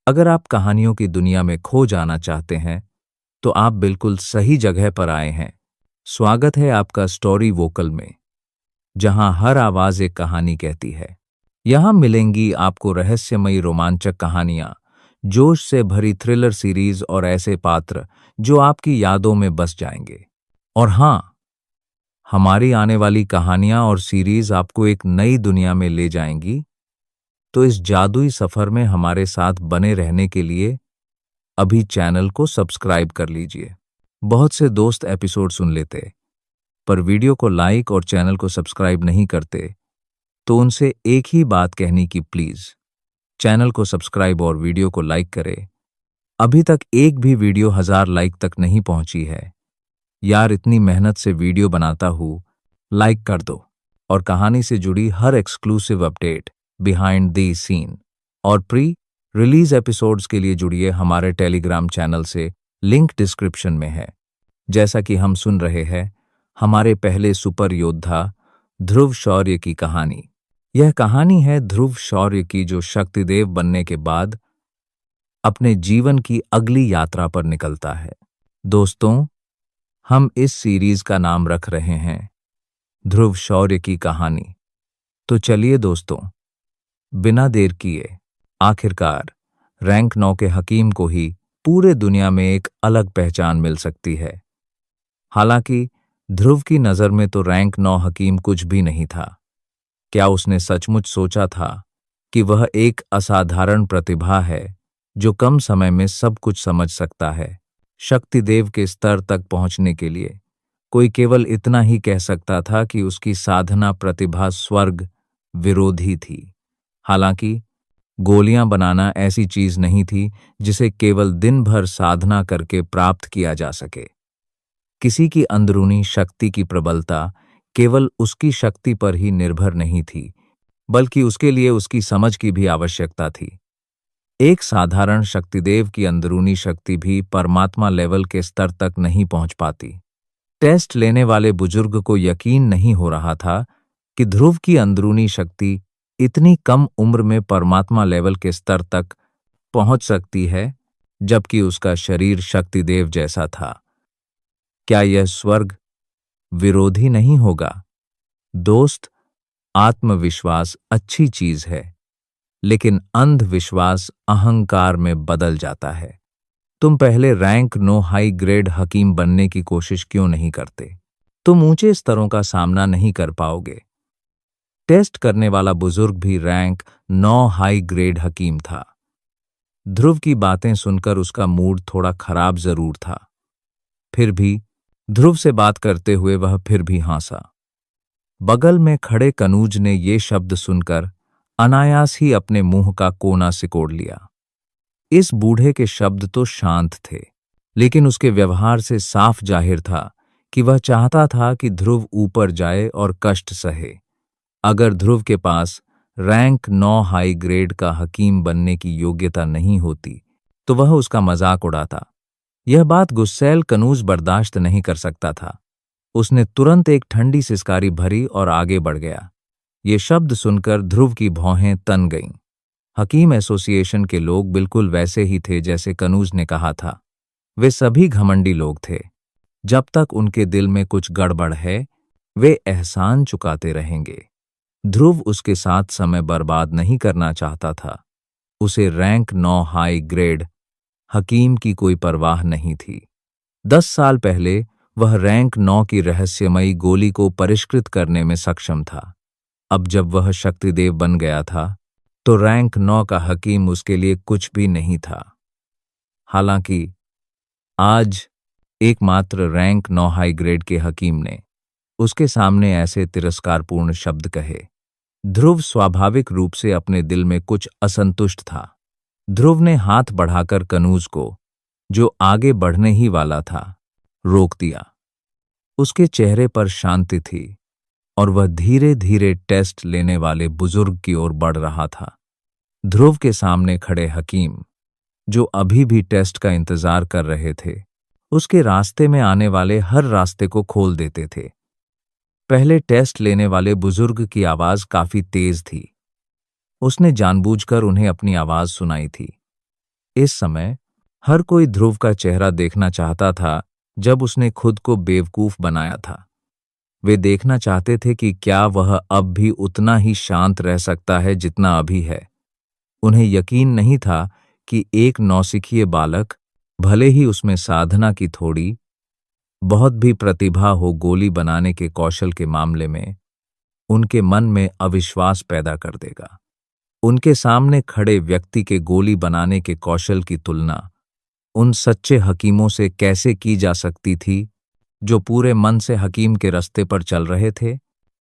अगर आप कहानियों की दुनिया में खो जाना चाहते हैं, तो आप बिल्कुल सही जगह पर आए हैं। स्वागत है आपका स्टोरी वोकल में, जहां हर आवाज एक कहानी कहती है। यहां मिलेंगी आपको रहस्यमयी रोमांचक कहानियां, जोश से भरी थ्रिलर सीरीज और ऐसे पात्र जो आपकी यादों में बस जाएंगे। और हां, हमारी आने वाली कहानियां और सीरीज आपको एक नई दुनिया में ले जाएंगी। तो इस जादुई सफर में हमारे साथ बने रहने के लिए अभी चैनल को सब्सक्राइब कर लीजिए। बहुत से दोस्त एपिसोड सुन लेते, पर वीडियो को लाइक और चैनल को सब्सक्राइब नहीं करते। तो उनसे एक ही बात कहनी कि प्लीज चैनल को सब्सक्राइब और वीडियो को लाइक करें। अभी तक एक भी वीडियो 1000 लाइक तक नहीं पहुंची है। यार, इतनी मेहनत से वीडियो बनाता हूं, लाइक कर दो। और कहानी से जुड़ी हर exclusive update, behind the scene और प्री रिलीज एपिसोड्स के लिए जुड़िए हमारे टेलीग्राम चैनल से। लिंक डिस्क्रिप्शन में है। जैसा कि हम सुन रहे हैं हमारे पहले सुपर योद्धा ध्रुव शौर्य की कहानी। यह कहानी है ध्रुव शौर्य की, जो शक्तिदेव बनने के बाद अपने जीवन की अगली यात्रा पर निकलता है। दोस्तों, हम इस सीरीज का नाम रख रहे हैं ध्रुव शौर्य की कहानी। तो चलिए दोस्तों, बिना देर किए, आखिरकार रैंक 9 के हकीम को ही पूरे दुनिया में एक अलग पहचान मिल सकती है। हालांकि ध्रुव की नज़र में तो रैंक 9 हकीम कुछ भी नहीं था। क्या उसने सचमुच सोचा था कि वह एक असाधारण प्रतिभा है जो कम समय में सब कुछ समझ सकता है? शक्तिदेव के स्तर तक पहुंचने के लिए कोई केवल इतना ही कह सकता था कि उसकी साधना प्रतिभा स्वर्ग विरोधी थी। हालांकि गोलियां बनाना ऐसी चीज नहीं थी जिसे केवल दिन भर साधना करके प्राप्त किया जा सके। किसी की अंदरूनी शक्ति की प्रबलता केवल उसकी शक्ति पर ही निर्भर नहीं थी, बल्कि उसके लिए उसकी समझ की भी आवश्यकता थी। एक साधारण शक्तिदेव की अंदरूनी शक्ति भी परमात्मा लेवल के स्तर तक नहीं पहुंच पाती। टेस्ट लेने वाले बुजुर्ग को यकीन नहीं हो रहा था कि ध्रुव की अंदरूनी शक्ति इतनी कम उम्र में परमात्मा लेवल के स्तर तक पहुंच सकती है, जबकि उसका शरीर शक्तिदेव जैसा था। क्या यह स्वर्ग विरोधी नहीं होगा? दोस्त, आत्मविश्वास अच्छी चीज है, लेकिन अंधविश्वास अहंकार में बदल जाता है। तुम पहले रैंक 9 हाई ग्रेड हकीम बनने की कोशिश क्यों नहीं करते? तुम ऊंचे स्तरों का सामना नहीं कर पाओगे। टेस्ट करने वाला बुजुर्ग भी रैंक 9 हाई ग्रेड हकीम था। ध्रुव की बातें सुनकर उसका मूड थोड़ा खराब जरूर था। फिर भी ध्रुव से बात करते हुए वह फिर भी हंसा। बगल में खड़े कनूज ने ये शब्द सुनकर अनायास ही अपने मुंह का कोना सिकोड़ लिया। इस बूढ़े के शब्द तो शांत थे, लेकिन उसके व्यवहार से साफ जाहिर था कि वह चाहता था कि ध्रुव ऊपर जाए और कष्ट सहे। अगर ध्रुव के पास रैंक 9 हाई ग्रेड का हकीम बनने की योग्यता नहीं होती, तो वह उसका मजाक उड़ाता। यह बात गुस्सैल कनूज बर्दाश्त नहीं कर सकता था। उसने तुरंत एक ठंडी सिसकारी भरी और आगे बढ़ गया। ये शब्द सुनकर ध्रुव की भौहें तन गईं। हकीम एसोसिएशन के लोग बिल्कुल वैसे ही थे जैसे कनूज ने कहा था। वे सभी घमंडी लोग थे। जब तक उनके दिल में कुछ गड़बड़ है, वे एहसान चुकाते रहेंगे। ध्रुव उसके साथ समय बर्बाद नहीं करना चाहता था। उसे रैंक 9 हाई ग्रेड हकीम की कोई परवाह नहीं थी। 10 साल पहले वह रैंक 9 की रहस्यमयी गोली को परिष्कृत करने में सक्षम था। अब जब वह शक्तिदेव बन गया था, तो रैंक 9 का हकीम उसके लिए कुछ भी नहीं था। हालांकि आज एकमात्र रैंक 9 हाई ग्रेड के हकीम ने उसके सामने ऐसे तिरस्कारपूर्ण शब्द कहे। ध्रुव स्वाभाविक रूप से अपने दिल में कुछ असंतुष्ट था। ध्रुव ने हाथ बढ़ाकर कनूज को, जो आगे बढ़ने ही वाला था, रोक दिया। उसके चेहरे पर शांति थी और वह धीरे धीरे टेस्ट लेने वाले बुजुर्ग की ओर बढ़ रहा था। ध्रुव के सामने खड़े हकीम, जो अभी भी टेस्ट का इंतजार कर रहे थे, उसके रास्ते में आने वाले हर रास्ते को खोल देते थे। पहले टेस्ट लेने वाले बुजुर्ग की आवाज काफी तेज थी। उसने जानबूझकर उन्हें अपनी आवाज सुनाई थी। इस समय हर कोई ध्रुव का चेहरा देखना चाहता था जब उसने खुद को बेवकूफ बनाया था। वे देखना चाहते थे कि क्या वह अब भी उतना ही शांत रह सकता है जितना अभी है। उन्हें यकीन नहीं था कि एक नौसिखिए बालक, भले ही उसमें साधना की थोड़ी बहुत भी प्रतिभा हो गोली बनाने के कौशल के मामले में, उनके मन में अविश्वास पैदा कर देगा। उनके सामने खड़े व्यक्ति के गोली बनाने के कौशल की तुलना उन सच्चे हकीमों से कैसे की जा सकती थी जो पूरे मन से हकीम के रास्ते पर चल रहे थे।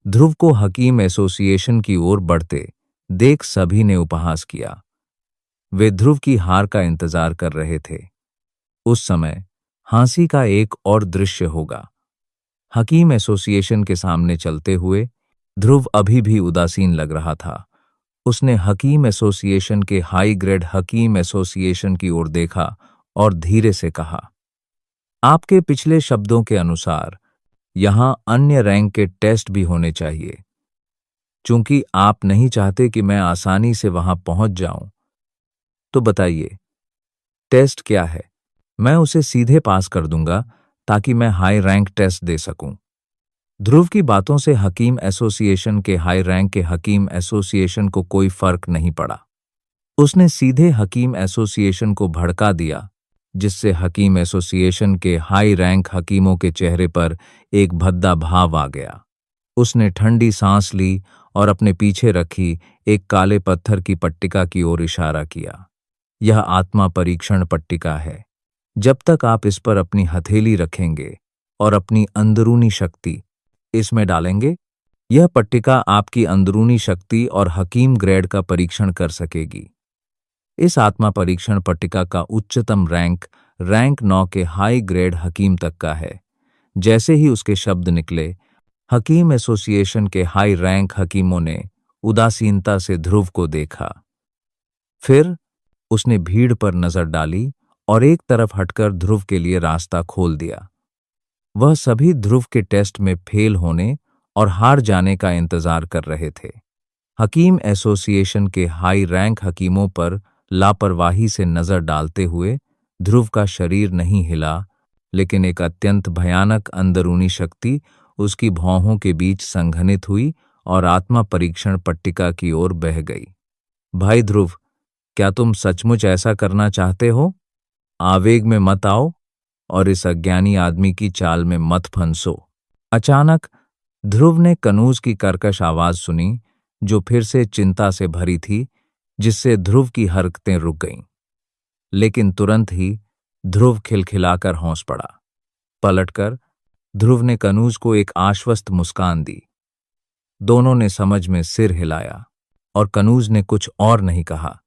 ध्रुव को हकीम एसोसिएशन की ओर बढ़ते देख सभी ने उपहास किया। वे ध्रुव की हार का इंतजार कर रहे थे। उस समय हंसी का एक और दृश्य होगा। हकीम एसोसिएशन के सामने चलते हुए ध्रुव अभी भी उदासीन लग रहा था। उसने हकीम एसोसिएशन के हाई ग्रेड हकीम एसोसिएशन की ओर देखा और धीरे से कहा, आपके पिछले शब्दों के अनुसार यहां अन्य रैंक के टेस्ट भी होने चाहिए। चूंकि आप नहीं चाहते कि मैं आसानी से वहां पहुंच जाऊं, तो बताइए टेस्ट क्या है? मैं उसे सीधे पास कर दूंगा ताकि मैं हाई रैंक टेस्ट दे सकूं। ध्रुव की बातों से हकीम एसोसिएशन के हाई रैंक के हकीम एसोसिएशन को कोई फर्क नहीं पड़ा। उसने सीधे हकीम एसोसिएशन को भड़का दिया, जिससे हकीम एसोसिएशन के हाई रैंक हकीमों के चेहरे पर एक भद्दा भाव आ गया। उसने ठंडी सांस ली और अपने पीछे रखी एक काले पत्थर की पट्टिका की ओर इशारा किया। यह आत्मा परीक्षण पट्टिका है। जब तक आप इस पर अपनी हथेली रखेंगे और अपनी अंदरूनी शक्ति इसमें डालेंगे, यह पट्टिका आपकी अंदरूनी शक्ति और हकीम ग्रेड का परीक्षण कर सकेगी। इस आत्मा परीक्षण पट्टिका का उच्चतम रैंक 9 के हाई ग्रेड हकीम तक का है। जैसे ही उसके शब्द निकले, हकीम एसोसिएशन के हाई रैंक हकीमों ने उदासीनता से ध्रुव को देखा। फिर उसने भीड़ पर नजर डाली और एक तरफ हटकर ध्रुव के लिए रास्ता खोल दिया। वह सभी ध्रुव के टेस्ट में फेल होने और हार जाने का इंतजार कर रहे थे। हकीम एसोसिएशन के हाई रैंक हकीमों पर लापरवाही से नजर डालते हुए ध्रुव का शरीर नहीं हिला, लेकिन एक अत्यंत भयानक अंदरूनी शक्ति उसकी भौहों के बीच संघनित हुई और आत्मा परीक्षण पट्टिका की ओर बह गई। भाई ध्रुव, क्या तुम सचमुच ऐसा करना चाहते हो? आवेग में मत आओ और इस अज्ञानी आदमी की चाल में मत फंसो। अचानक ध्रुव ने कनूज की कर्कश आवाज सुनी, जो फिर से चिंता से भरी थी, जिससे ध्रुव की हरकतें रुक गईं। लेकिन तुरंत ही ध्रुव खिलखिलाकर हंस पड़ा। पलटकर ध्रुव ने कनूज को एक आश्वस्त मुस्कान दी। दोनों ने समझ में सिर हिलाया और कनूज ने कुछ और नहीं कहा।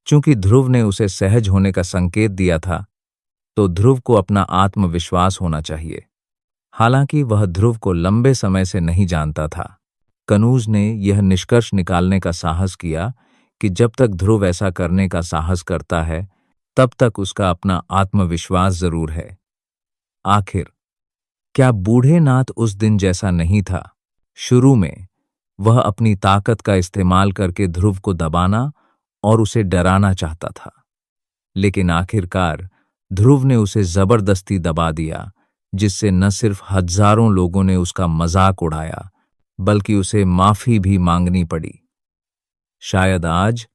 चूंकि ध्रुव ने उसे सहज होने का संकेत दिया था, तो ध्रुव को अपना आत्मविश्वास होना चाहिए। हालांकि वह ध्रुव को लंबे समय से नहीं जानता था। कनूज ने यह निष्कर्ष निकालने का साहस किया कि जब तक ध्रुव ऐसा करने का साहस करता है, तब तक उसका अपना आत्मविश्वास जरूर है। आखिर क्या बूढ़े नाथ उस दिन जैसा नहीं था? शुरू में वह अपनी ताकत का इस्तेमाल करके ध्रुव को दबाना और उसे डराना चाहता था, लेकिन आखिरकार ध्रुव ने उसे जबरदस्ती दबा दिया, जिससे न सिर्फ हजारों लोगों ने उसका मजाक उड़ाया, बल्कि उसे माफी भी मांगनी पड़ी। शायद आज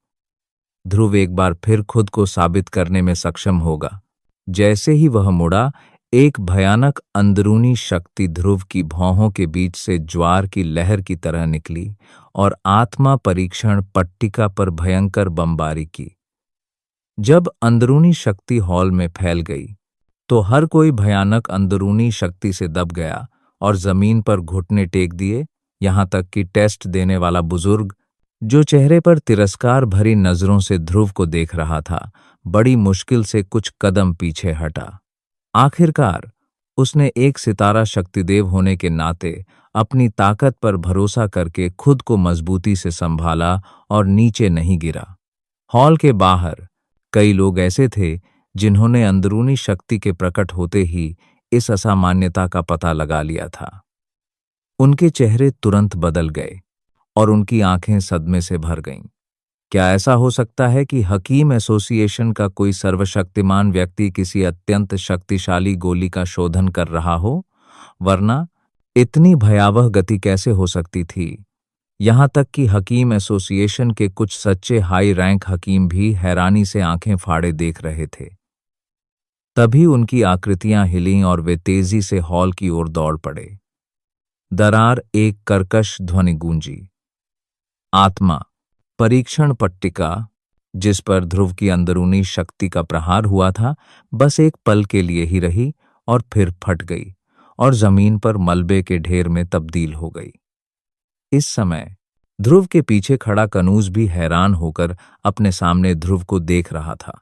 ध्रुव एक बार फिर खुद को साबित करने में सक्षम होगा। जैसे ही वह मुड़ा, एक भयानक अंदरूनी शक्ति ध्रुव की भौहों के बीच से ज्वार की लहर की तरह निकली और आत्मा परीक्षण पट्टिका पर भयंकर बमबारी की। जब अंदरूनी शक्ति हॉल में फैल गई, तो हर कोई भयानक अंदरूनी शक्ति से दब गया और जमीन पर घुटने टेक दिए। यहां तक कि टेस्ट देने वाला बुजुर्ग, जो चेहरे पर तिरस्कार भरी नजरों से ध्रुव को देख रहा था, बड़ी मुश्किल से कुछ कदम पीछे हटा। आखिरकार उसने एक सितारा शक्तिदेव होने के नाते अपनी ताकत पर भरोसा करके खुद को मजबूती से संभाला और नीचे नहीं गिरा। हॉल के बाहर कई लोग ऐसे थे जिन्होंने अंदरूनी शक्ति के प्रकट होते ही इस असामान्यता का पता लगा लिया था। उनके चेहरे तुरंत बदल गए और उनकी आंखें सदमे से भर गईं। क्या ऐसा हो सकता है कि हकीम एसोसिएशन का कोई सर्वशक्तिमान व्यक्ति किसी अत्यंत शक्तिशाली गोली का शोधन कर रहा हो? वरना इतनी भयावह गति कैसे हो सकती थी? यहां तक कि हकीम एसोसिएशन के कुछ सच्चे हाई रैंक हकीम भी हैरानी से आंखें फाड़े देख रहे थे। तभी उनकी आकृतियां हिलीं और वे तेजी से हॉल की ओर दौड़ पड़े। दरार एक कर्कश ध्वनि गूंजी। आत्मा परीक्षण पट्टिका, जिस पर ध्रुव की अंदरूनी शक्ति का प्रहार हुआ था, बस एक पल के लिए ही रही और फिर फट गई और जमीन पर मलबे के ढेर में तब्दील हो गई। इस समय ध्रुव के पीछे खड़ा कनूज भी हैरान होकर अपने सामने ध्रुव को देख रहा था।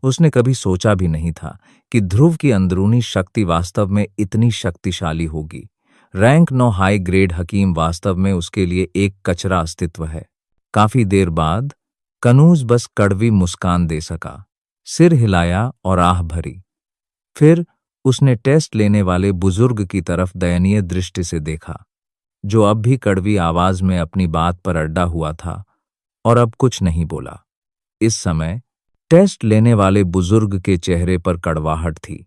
उसने कभी सोचा भी नहीं था कि ध्रुव की अंदरूनी शक्ति वास्तव में इतनी शक्तिशाली होगी। रैंक 9 हाई ग्रेड हकीम वास्तव में उसके लिए एक कचरा अस्तित्व है। काफी देर बाद कनूज बस कड़वी मुस्कान दे सका, सिर हिलाया और आह भरी। फिर उसने टेस्ट लेने वाले बुजुर्ग की तरफ दयनीय दृष्टि से देखा, जो अब भी कड़वी आवाज में अपनी बात पर अड्डा हुआ था, और अब कुछ नहीं बोला। इस समय टेस्ट लेने वाले बुजुर्ग के चेहरे पर कड़वाहट थी।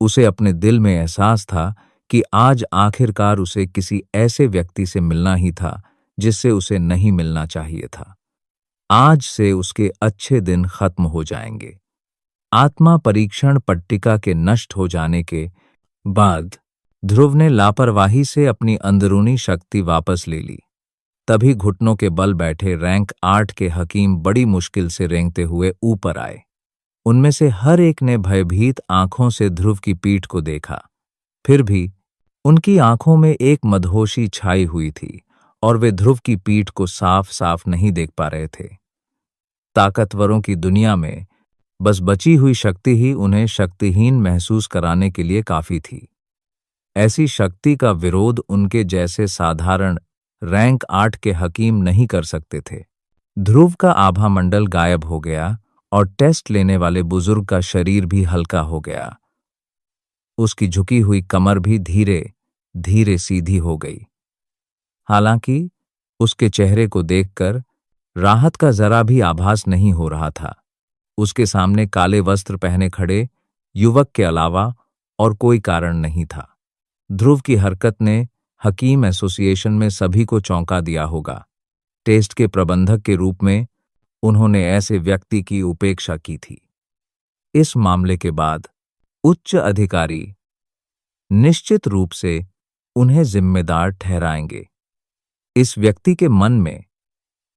उसे अपने दिल में एहसास था कि आज आखिरकार उसे किसी ऐसे व्यक्ति से मिलना ही था जिससे उसे नहीं मिलना चाहिए था। आज से उसके अच्छे दिन खत्म हो जाएंगे। आत्मा परीक्षण पट्टिका के नष्ट हो जाने के बाद ध्रुव ने लापरवाही से अपनी अंदरूनी शक्ति वापस ले ली। तभी घुटनों के बल बैठे रैंक 8 के हकीम बड़ी मुश्किल से रेंगते हुए ऊपर आए। उनमें से हर एक ने भयभीत आंखों से ध्रुव की पीठ को देखा। फिर भी उनकी आंखों में एक मदहोशी छाई हुई थी और वे ध्रुव की पीठ को साफ साफ नहीं देख पा रहे थे। ताकतवरों की दुनिया में बस बची हुई शक्ति ही उन्हें शक्तिहीन महसूस कराने के लिए काफी थी। ऐसी शक्ति का विरोध उनके जैसे साधारण रैंक 8 के हकीम नहीं कर सकते थे। ध्रुव का आभा मंडल गायब हो गया और टेस्ट लेने वाले बुजुर्ग का शरीर भी हल्का हो गया। उसकी झुकी हुई कमर भी धीरे धीरे सीधी हो गई। हालांकि उसके चेहरे को देखकर राहत का जरा भी आभास नहीं हो रहा था। उसके सामने काले वस्त्र पहने खड़े युवक के अलावा और कोई कारण नहीं था। ध्रुव की हरकत ने हकीम एसोसिएशन में सभी को चौंका दिया होगा। टेस्ट के प्रबंधक के रूप में उन्होंने ऐसे व्यक्ति की उपेक्षा की थी। इस मामले के बाद उच्च अधिकारी निश्चित रूप से उन्हें जिम्मेदार ठहराएंगे। इस व्यक्ति के मन में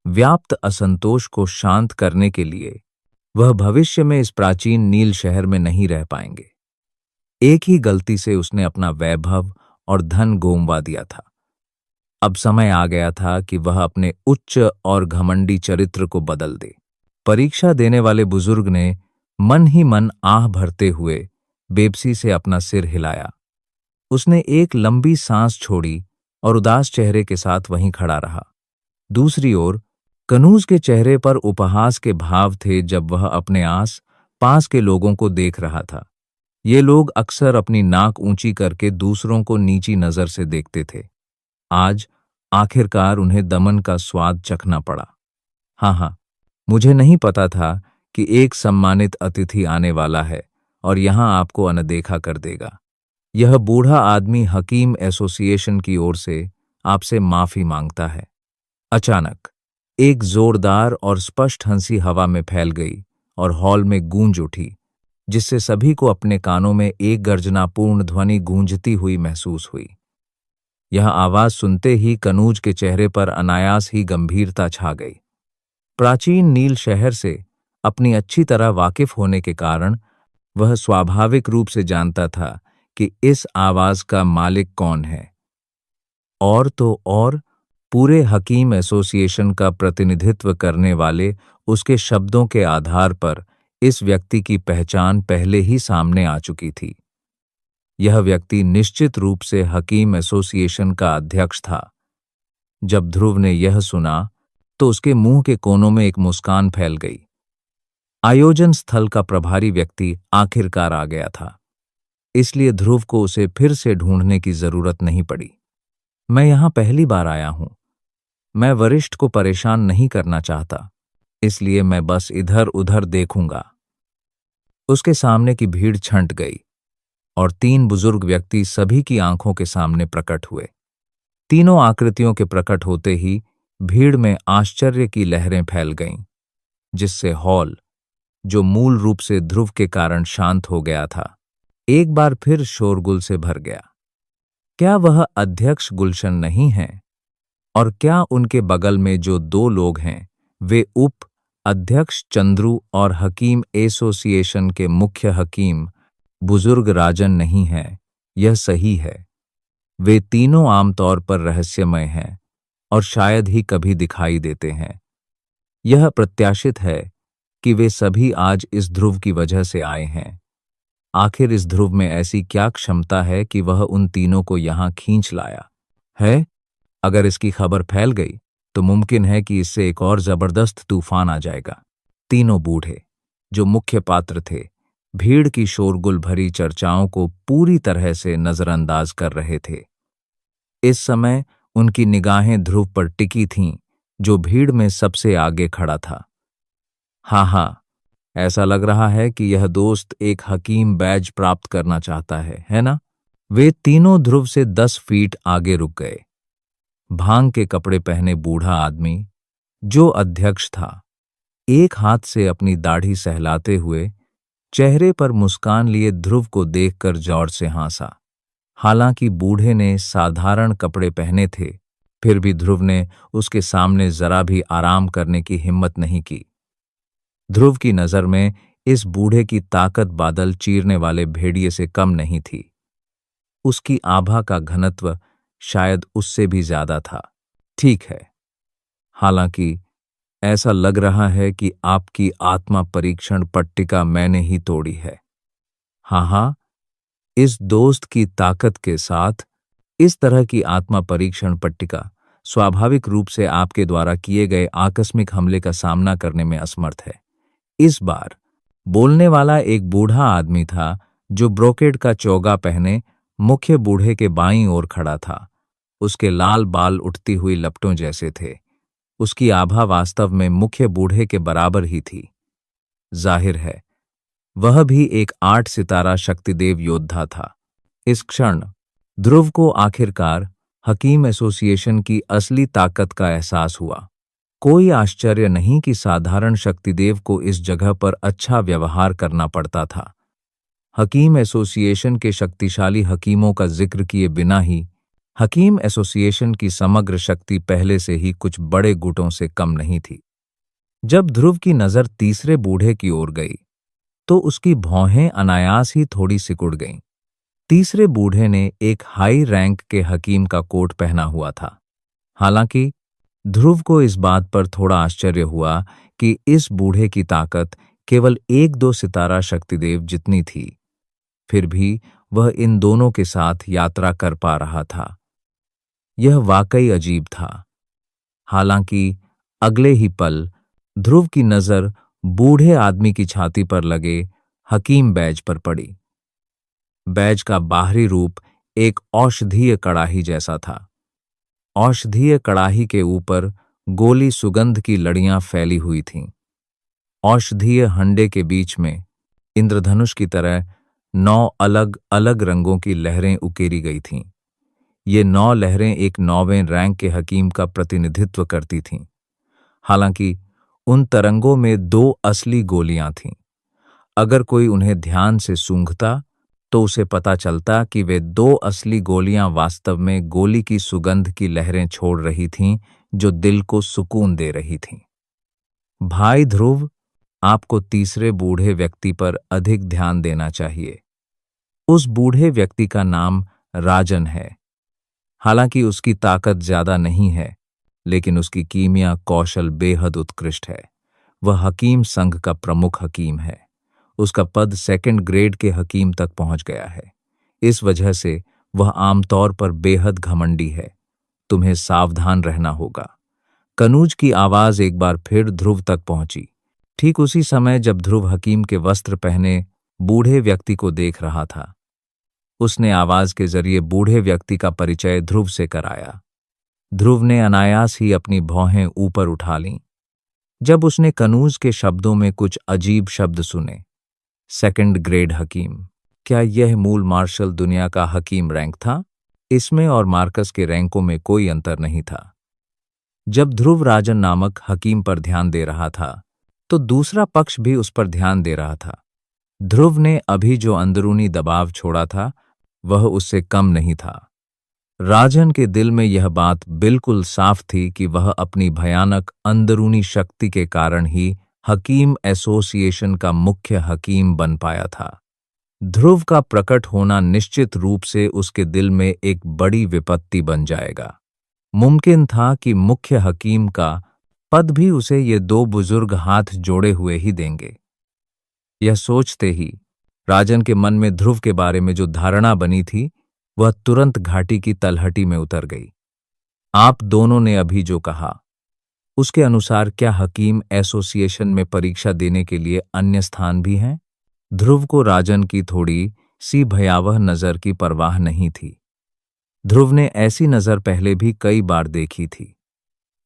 व्याप्त असंतोष को शांत करने के लिए वह भविष्य में इस प्राचीन नील शहर में नहीं रह पाएंगे। एक ही गलती से उसने अपना वैभव और धन गोमवा दिया था। अब समय आ गया था कि वह अपने उच्च और घमंडी चरित्र को बदल दे। परीक्षा देने वाले बुजुर्ग ने मन ही मन आह भरते हुए बेबसी से अपना सिर हिलाया। उसने एक लंबी सांस छोड़ी और उदास चेहरे के साथ वहीं खड़ा रहा। दूसरी ओर कनूज के चेहरे पर उपहास के भाव थे जब वह अपने आस पास के लोगों को देख रहा था। ये लोग अक्सर अपनी नाक ऊंची करके दूसरों को नीची नजर से देखते थे। आज आखिरकार उन्हें दमन का स्वाद चखना पड़ा। हाँ, मुझे नहीं पता था कि एक सम्मानित अतिथि आने वाला है और यहां आपको अनदेखा कर देगा। यह बूढ़ा आदमी हकीम एसोसिएशन की ओर से आपसे माफी मांगता है। अचानक एक जोरदार और स्पष्ट हंसी हवा में फैल गई और हॉल में गूंज उठी, जिससे सभी को अपने कानों में एक गर्जनापूर्ण ध्वनि गूंजती हुई महसूस हुई। यह आवाज सुनते ही कनूज के चेहरे पर अनायास ही गंभीरता छा गई। प्राचीन नील शहर से अपनी अच्छी तरह वाकिफ होने के कारण वह स्वाभाविक रूप से जानता था कि इस आवाज का मालिक कौन है, और तो और पूरे हकीम एसोसिएशन का प्रतिनिधित्व करने वाले उसके शब्दों के आधार पर इस व्यक्ति की पहचान पहले ही सामने आ चुकी थी। यह व्यक्ति निश्चित रूप से हकीम एसोसिएशन का अध्यक्ष था। जब ध्रुव ने यह सुना तो उसके मुंह के कोनों में एक मुस्कान फैल गई। आयोजन स्थल का प्रभारी व्यक्ति आखिरकार आ गया था, इसलिए ध्रुव को उसे फिर से ढूंढने की जरूरत नहीं पड़ी। मैं यहां पहली बार आया हूं। मैं वरिष्ठ को परेशान नहीं करना चाहता, इसलिए मैं बस इधर उधर देखूंगा। उसके सामने की भीड़ छंट गई और तीन बुजुर्ग व्यक्ति सभी की आंखों के सामने प्रकट हुए। तीनों आकृतियों के प्रकट होते ही भीड़ में आश्चर्य की लहरें फैल गईं, जिससे हॉल, जो मूल रूप से ध्रुव के कारण शांत हो गया था, एक बार फिर शोरगुल से भर गया। क्या वह अध्यक्ष गुलशन नहीं है? और क्या उनके बगल में जो दो लोग हैं वे उप अध्यक्ष चंद्रू और हकीम एसोसिएशन के मुख्य हकीम बुजुर्ग राजन नहीं हैं? यह सही है। वे तीनों आमतौर पर रहस्यमय हैं और शायद ही कभी दिखाई देते हैं। यह प्रत्याशित है कि वे सभी आज इस ध्रुव की वजह से आए हैं। आखिर इस ध्रुव में ऐसी क्या क्षमता है कि वह उन तीनों को यहां खींच लाया है? अगर इसकी खबर फैल गई तो मुमकिन है कि इससे एक और जबरदस्त तूफान आ जाएगा। तीनों बूढ़े, जो मुख्य पात्र थे, भीड़ की शोरगुल भरी चर्चाओं को पूरी तरह से नजरअंदाज कर रहे थे। इस समय उनकी निगाहें ध्रुव पर टिकी थीं, जो भीड़ में सबसे आगे खड़ा था। हाँ, ऐसा लग रहा है कि यह दोस्त एक हकीम बैज प्राप्त करना चाहता है ना? वे तीनों ध्रुव से 10 फीट आगे रुक गए। भांग के कपड़े पहने बूढ़ा आदमी, जो अध्यक्ष था, एक हाथ से अपनी दाढ़ी सहलाते हुए चेहरे पर मुस्कान लिए ध्रुव को देखकर जोर से हंसा। हालांकि बूढ़े ने साधारण कपड़े पहने थे, फिर भी ध्रुव ने उसके सामने जरा भी आराम करने की हिम्मत नहीं की। ध्रुव की नजर में इस बूढ़े की ताकत बादल चीरने वाले भेड़िए से कम नहीं थी। उसकी आभा का घनत्व शायद उससे भी ज्यादा था। ठीक है, हालांकि ऐसा लग रहा है कि आपकी आत्मा परीक्षण पट्टिका मैंने ही तोड़ी है। हाँ, इस दोस्त की ताकत के साथ इस तरह की आत्मा परीक्षण पट्टिका स्वाभाविक रूप से आपके द्वारा किए गए आकस्मिक हमले का सामना करने में असमर्थ है। इस बार बोलने वाला एक बूढ़ा आदमी था, जो ब्रोकेड का चोगा पहने मुख्य बूढ़े के बाईं ओर खड़ा था। उसके लाल बाल उठती हुई लपटों जैसे थे। उसकी आभा वास्तव में मुख्य बूढ़े के बराबर ही थी। जाहिर है, वह भी एक 8 सितारा शक्तिदेव योद्धा था। इस क्षण ध्रुव को आखिरकार हकीम एसोसिएशन की असली ताकत का एहसास हुआ। कोई आश्चर्य नहीं कि साधारण शक्तिदेव को इस जगह पर अच्छा व्यवहार करना पड़ता था। हकीम एसोसिएशन के शक्तिशाली हकीमों का जिक्र किए बिना ही हकीम एसोसिएशन की समग्र शक्ति पहले से ही कुछ बड़े गुटों से कम नहीं थी। जब ध्रुव की नजर तीसरे बूढ़े की ओर गई तो उसकी भौहें अनायास ही थोड़ी सिकुड़ गईं। तीसरे बूढ़े ने एक हाई रैंक के हकीम का कोट पहना हुआ था। हालांकि ध्रुव को इस बात पर थोड़ा आश्चर्य हुआ कि इस बूढ़े की ताकत केवल 1-2 सितारा शक्तिदेव जितनी थी, फिर भी वह इन दोनों के साथ यात्रा कर पा रहा था। यह वाकई अजीब था। हालांकि अगले ही पल ध्रुव की नजर बूढ़े आदमी की छाती पर लगे हकीम बैज पर पड़ी। बैज का बाहरी रूप एक औषधीय कड़ाही जैसा था। औषधीय कड़ाही के ऊपर गोली सुगंध की लड़ियां फैली हुई थीं। औषधीय हंडे के बीच में इंद्रधनुष की तरह 9 अलग अलग रंगों की लहरें उकेरी गई थीं। ये 9 लहरें एक 9वें रैंक के हकीम का प्रतिनिधित्व करती थीं। हालांकि उन तरंगों में 2 असली गोलियां थीं। अगर कोई उन्हें ध्यान से सूंघता तो उसे पता चलता कि वे 2 असली गोलियां वास्तव में गोली की सुगंध की लहरें छोड़ रही थीं, जो दिल को सुकून दे रही थीं। भाई ध्रुव, आपको तीसरे बूढ़े व्यक्ति पर अधिक ध्यान देना चाहिए। उस बूढ़े व्यक्ति का नाम राजन है। हालांकि उसकी ताकत ज्यादा नहीं है, लेकिन उसकी कीमिया कौशल बेहद उत्कृष्ट है। वह हकीम संघ का प्रमुख हकीम है। उसका पद 2nd ग्रेड के हकीम तक पहुंच गया है। इस वजह से वह आमतौर पर बेहद घमंडी है। तुम्हें सावधान रहना होगा। कनूज की आवाज एक बार फिर ध्रुव तक पहुंची। ठीक उसी समय जब ध्रुव हकीम के वस्त्र पहने बूढ़े व्यक्ति को देख रहा था, उसने आवाज के जरिए बूढ़े व्यक्ति का परिचय ध्रुव से कराया। ध्रुव ने अनायास ही अपनी भौहें ऊपर उठा लीं। जब उसने कनूज के शब्दों में कुछ अजीब शब्द सुने, सेकंड ग्रेड हकीम, क्या यह मूल मार्शल दुनिया का हकीम रैंक था? इसमें और मार्कस के रैंकों में कोई अंतर नहीं था। जब ध्रुव राजन नामक हकीम पर ध्यान दे रहा था, तो दूसरा पक्ष भी उस पर ध्यान दे रहा था। ध्रुव ने अभी जो अंदरूनी दबाव छोड़ा था, वह उससे कम नहीं था। राजन के दिल में यह बात बिल्कुल साफ थी कि वह अपनी भयानक अंदरूनी शक्ति के कारण ही हकीम एसोसिएशन का मुख्य हकीम बन पाया था। ध्रुव का प्रकट होना निश्चित रूप से उसके दिल में एक बड़ी विपत्ति बन जाएगा। मुमकिन था कि मुख्य हकीम का पद भी उसे ये दो बुजुर्ग हाथ जोड़े हुए ही देंगे। यह सोचते ही राजन के मन में ध्रुव के बारे में जो धारणा बनी थी, वह तुरंत घाटी की तलहटी में उतर गई। आप दोनों ने अभी जो कहा, उसके अनुसार क्या हकीम एसोसिएशन में परीक्षा देने के लिए अन्य स्थान भी हैं? ध्रुव को राजन की थोड़ी सी भयावह नजर की परवाह नहीं थी। ध्रुव ने ऐसी नजर पहले भी कई बार देखी थी।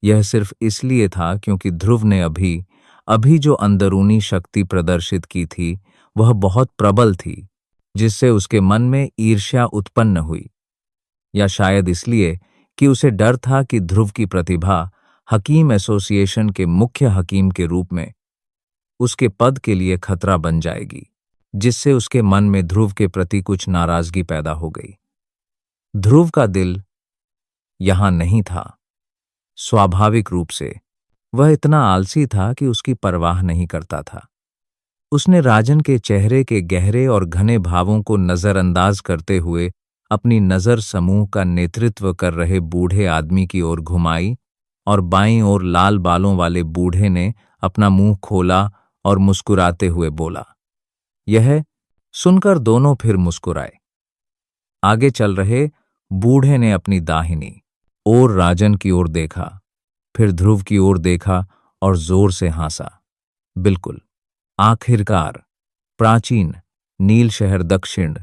यह सिर्फ इसलिए था क्योंकि ध्रुव ने अभी जो अंदरूनी शक्ति प्रदर्शित की थी, वह बहुत प्रबल थी, जिससे उसके मन में ईर्ष्या उत्पन्न हुई। या शायद इसलिए कि उसे डर था कि ध्रुव की प्रतिभा हकीम एसोसिएशन के मुख्य हकीम के रूप में उसके पद के लिए खतरा बन जाएगी, जिससे उसके मन में ध्रुव के प्रति कुछ नाराजगी पैदा हो गई। ध्रुव का दिल यहां नहीं था। स्वाभाविक रूप से वह इतना आलसी था कि उसकी परवाह नहीं करता था। उसने राजन के चेहरे के गहरे और घने भावों को नजरअंदाज करते हुए अपनी नजर समूह का नेतृत्व कर रहे बूढ़े आदमी की ओर घुमाई और बाईं ओर लाल बालों वाले बूढ़े ने अपना मुंह खोला और मुस्कुराते हुए बोला। यह सुनकर दोनों फिर मुस्कुराए। आगे चल रहे बूढ़े ने अपनी दाहिनी ओर राजन की ओर देखा, फिर ध्रुव की ओर देखा और जोर से हंसा। बिल्कुल, आखिरकार प्राचीन नील शहर दक्षिण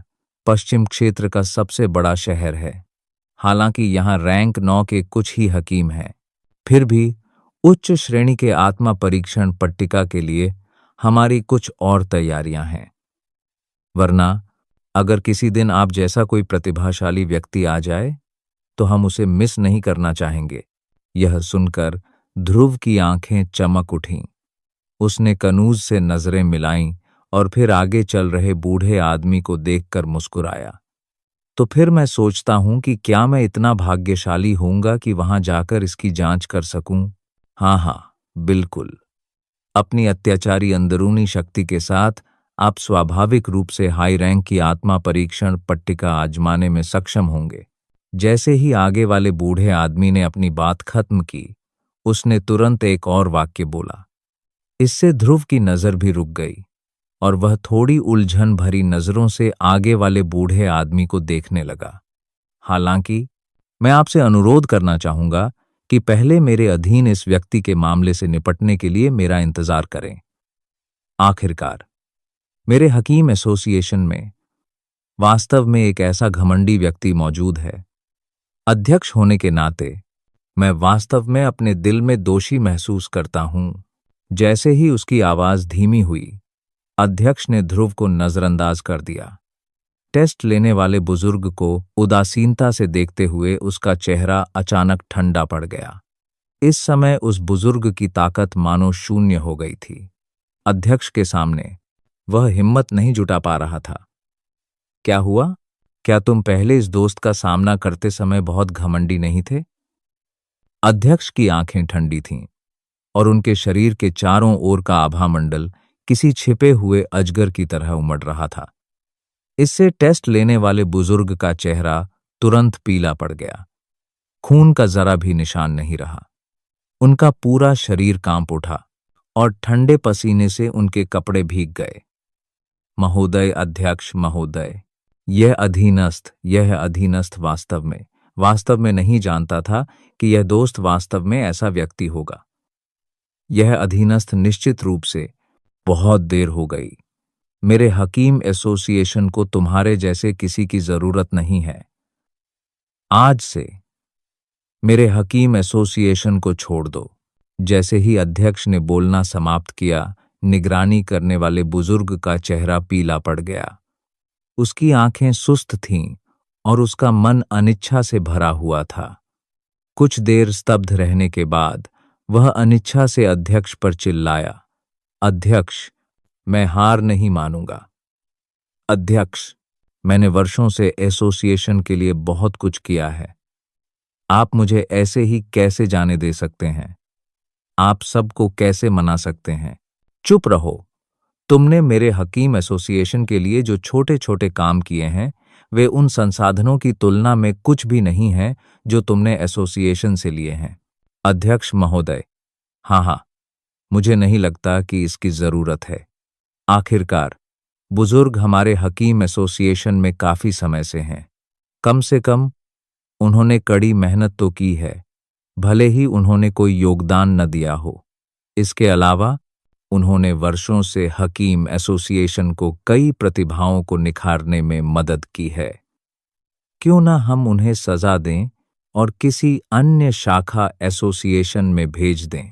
पश्चिम क्षेत्र का सबसे बड़ा शहर है। हालांकि यहाँ रैंक 9 के कुछ ही हकीम हैं, फिर भी उच्च श्रेणी के आत्मा परीक्षण पट्टिका के लिए हमारी कुछ और तैयारियां हैं। वरना अगर किसी दिन आप जैसा कोई प्रतिभाशाली व्यक्ति आ जाए, तो हम उसे मिस नहीं करना चाहेंगे। यह सुनकर ध्रुव की आंखें चमक उठीं। उसने कनूज से नजरें मिलाईं और फिर आगे चल रहे बूढ़े आदमी को देखकर मुस्कुराया। तो फिर मैं सोचता हूं कि क्या मैं इतना भाग्यशाली होऊंगा कि वहां जाकर इसकी जांच कर सकूं? हाँ, बिल्कुल। अपनी अत्याचारी अंदरूनी शक्ति के साथ आप स्वाभाविक रूप से हाई रैंक की आत्मा परीक्षण पट्टिका आजमाने में सक्षम होंगे। जैसे ही आगे वाले बूढ़े आदमी ने अपनी बात खत्म की, उसने तुरंत एक और वाक्य बोला। इससे ध्रुव की नजर भी रुक गई और वह थोड़ी उलझन भरी नजरों से आगे वाले बूढ़े आदमी को देखने लगा। हालांकि मैं आपसे अनुरोध करना चाहूंगा कि पहले मेरे अधीन इस व्यक्ति के मामले से निपटने के लिए मेरा इंतजार करें। आखिरकार मेरे हकीम एसोसिएशन में वास्तव में एक ऐसा घमंडी व्यक्ति मौजूद है। अध्यक्ष होने के नाते मैं वास्तव में अपने दिल में दोषी महसूस करता हूं। जैसे ही उसकी आवाज धीमी हुई, अध्यक्ष ने ध्रुव को नजरअंदाज कर दिया। टेस्ट लेने वाले बुजुर्ग को उदासीनता से देखते हुए उसका चेहरा अचानक ठंडा पड़ गया। इस समय उस बुजुर्ग की ताकत मानो शून्य हो गई थी। अध्यक्ष के सामने वह हिम्मत नहीं जुटा पा रहा था। क्या हुआ? क्या तुम पहले इस दोस्त का सामना करते समय बहुत घमंडी नहीं थे? अध्यक्ष की आंखें ठंडी थीं और उनके शरीर के चारों ओर का आभामंडल किसी छिपे हुए अजगर की तरह उमड़ रहा था। इससे टेस्ट लेने वाले बुजुर्ग का चेहरा तुरंत पीला पड़ गया। खून का जरा भी निशान नहीं रहा। उनका पूरा शरीर कांप उठा और ठंडे पसीने से उनके कपड़े भीग गए। महोदय, अध्यक्ष महोदय, यह अधीनस्थ वास्तव में नहीं जानता था कि यह दोस्त वास्तव में ऐसा व्यक्ति होगा। यह अधीनस्थ निश्चित रूप से बहुत देर हो गई। मेरे हकीम एसोसिएशन को तुम्हारे जैसे किसी की जरूरत नहीं है। आज से मेरे हकीम एसोसिएशन को छोड़ दो। जैसे ही अध्यक्ष ने बोलना समाप्त किया, निगरानी करने वाले बुजुर्ग का चेहरा पीला पड़ गया। उसकी आंखें सुस्त थीं और उसका मन अनिच्छा से भरा हुआ था। कुछ देर स्तब्ध रहने के बाद वह अनिच्छा से अध्यक्ष पर चिल्लाया, अध्यक्ष, मैं हार नहीं मानूंगा। अध्यक्ष, मैंने वर्षों से एसोसिएशन के लिए बहुत कुछ किया है। आप मुझे ऐसे ही कैसे जाने दे सकते हैं? आप सबको कैसे मना सकते हैं? चुप रहो। तुमने मेरे हकीम एसोसिएशन के लिए जो छोटे छोटे काम किए हैं, वे उन संसाधनों की तुलना में कुछ भी नहीं हैं जो तुमने एसोसिएशन से लिए हैं। अध्यक्ष महोदय, हाँ, मुझे नहीं लगता कि इसकी जरूरत है। आखिरकार बुजुर्ग हमारे हकीम एसोसिएशन में काफी समय से हैं। कम से कम उन्होंने कड़ी मेहनत तो की है, भले ही उन्होंने कोई योगदान न दिया हो। इसके अलावा उन्होंने वर्षों से हकीम एसोसिएशन को कई प्रतिभाओं को निखारने में मदद की है। क्यों ना हम उन्हें सजा दें और किसी अन्य शाखा एसोसिएशन में भेज दें।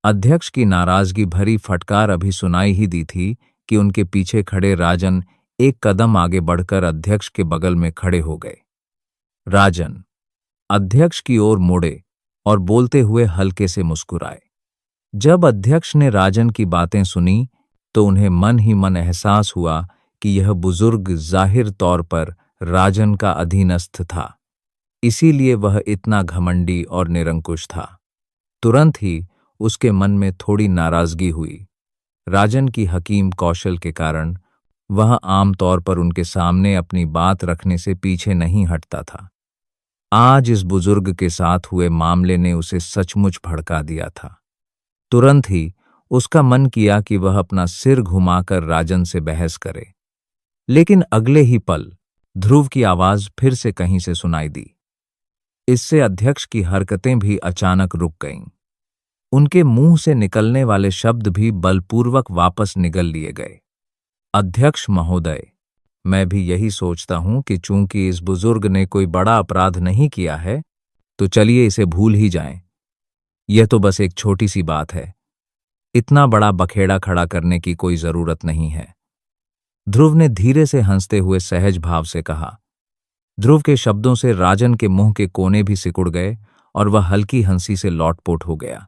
अध्यक्ष की नाराजगी भरी फटकार अभी सुनाई ही दी थी कि उनके पीछे खड़े राजन एक कदम आगे बढ़कर अध्यक्ष के बगल में खड़े हो गए। राजन अध्यक्ष की ओर मुड़े और बोलते हुए हल्के से मुस्कुराए। जब अध्यक्ष ने राजन की बातें सुनी तो उन्हें मन ही मन एहसास हुआ कि यह बुजुर्ग जाहिर तौर पर राजन का अधीनस्थ था, इसीलिए वह इतना घमंडी और निरंकुश था। तुरंत ही उसके मन में थोड़ी नाराजगी हुई। राजन की हकीम कौशल के कारण वह आमतौर पर उनके सामने अपनी बात रखने से पीछे नहीं हटता था। आज इस बुजुर्ग के साथ हुए मामले ने उसे सचमुच भड़का दिया था। तुरंत ही उसका मन किया कि वह अपना सिर घुमाकर राजन से बहस करे, लेकिन अगले ही पल ध्रुव की आवाज फिर से कहीं से सुनाई दी। इससे अध्यक्ष की हरकतें भी अचानक रुक गईं। उनके मुंह से निकलने वाले शब्द भी बलपूर्वक वापस निगल लिए गए। अध्यक्ष महोदय, मैं भी यही सोचता हूं कि चूंकि इस बुजुर्ग ने कोई बड़ा अपराध नहीं किया है, तो चलिए इसे भूल ही जाएं। यह तो बस एक छोटी सी बात है। इतना बड़ा बखेड़ा खड़ा करने की कोई जरूरत नहीं है। ध्रुव ने धीरे से हंसते हुए सहज भाव से कहा। ध्रुव के शब्दों से राजन के मुंह के कोने भी सिकुड़ गए और वह हल्की हंसी से लौटपोट हो गया।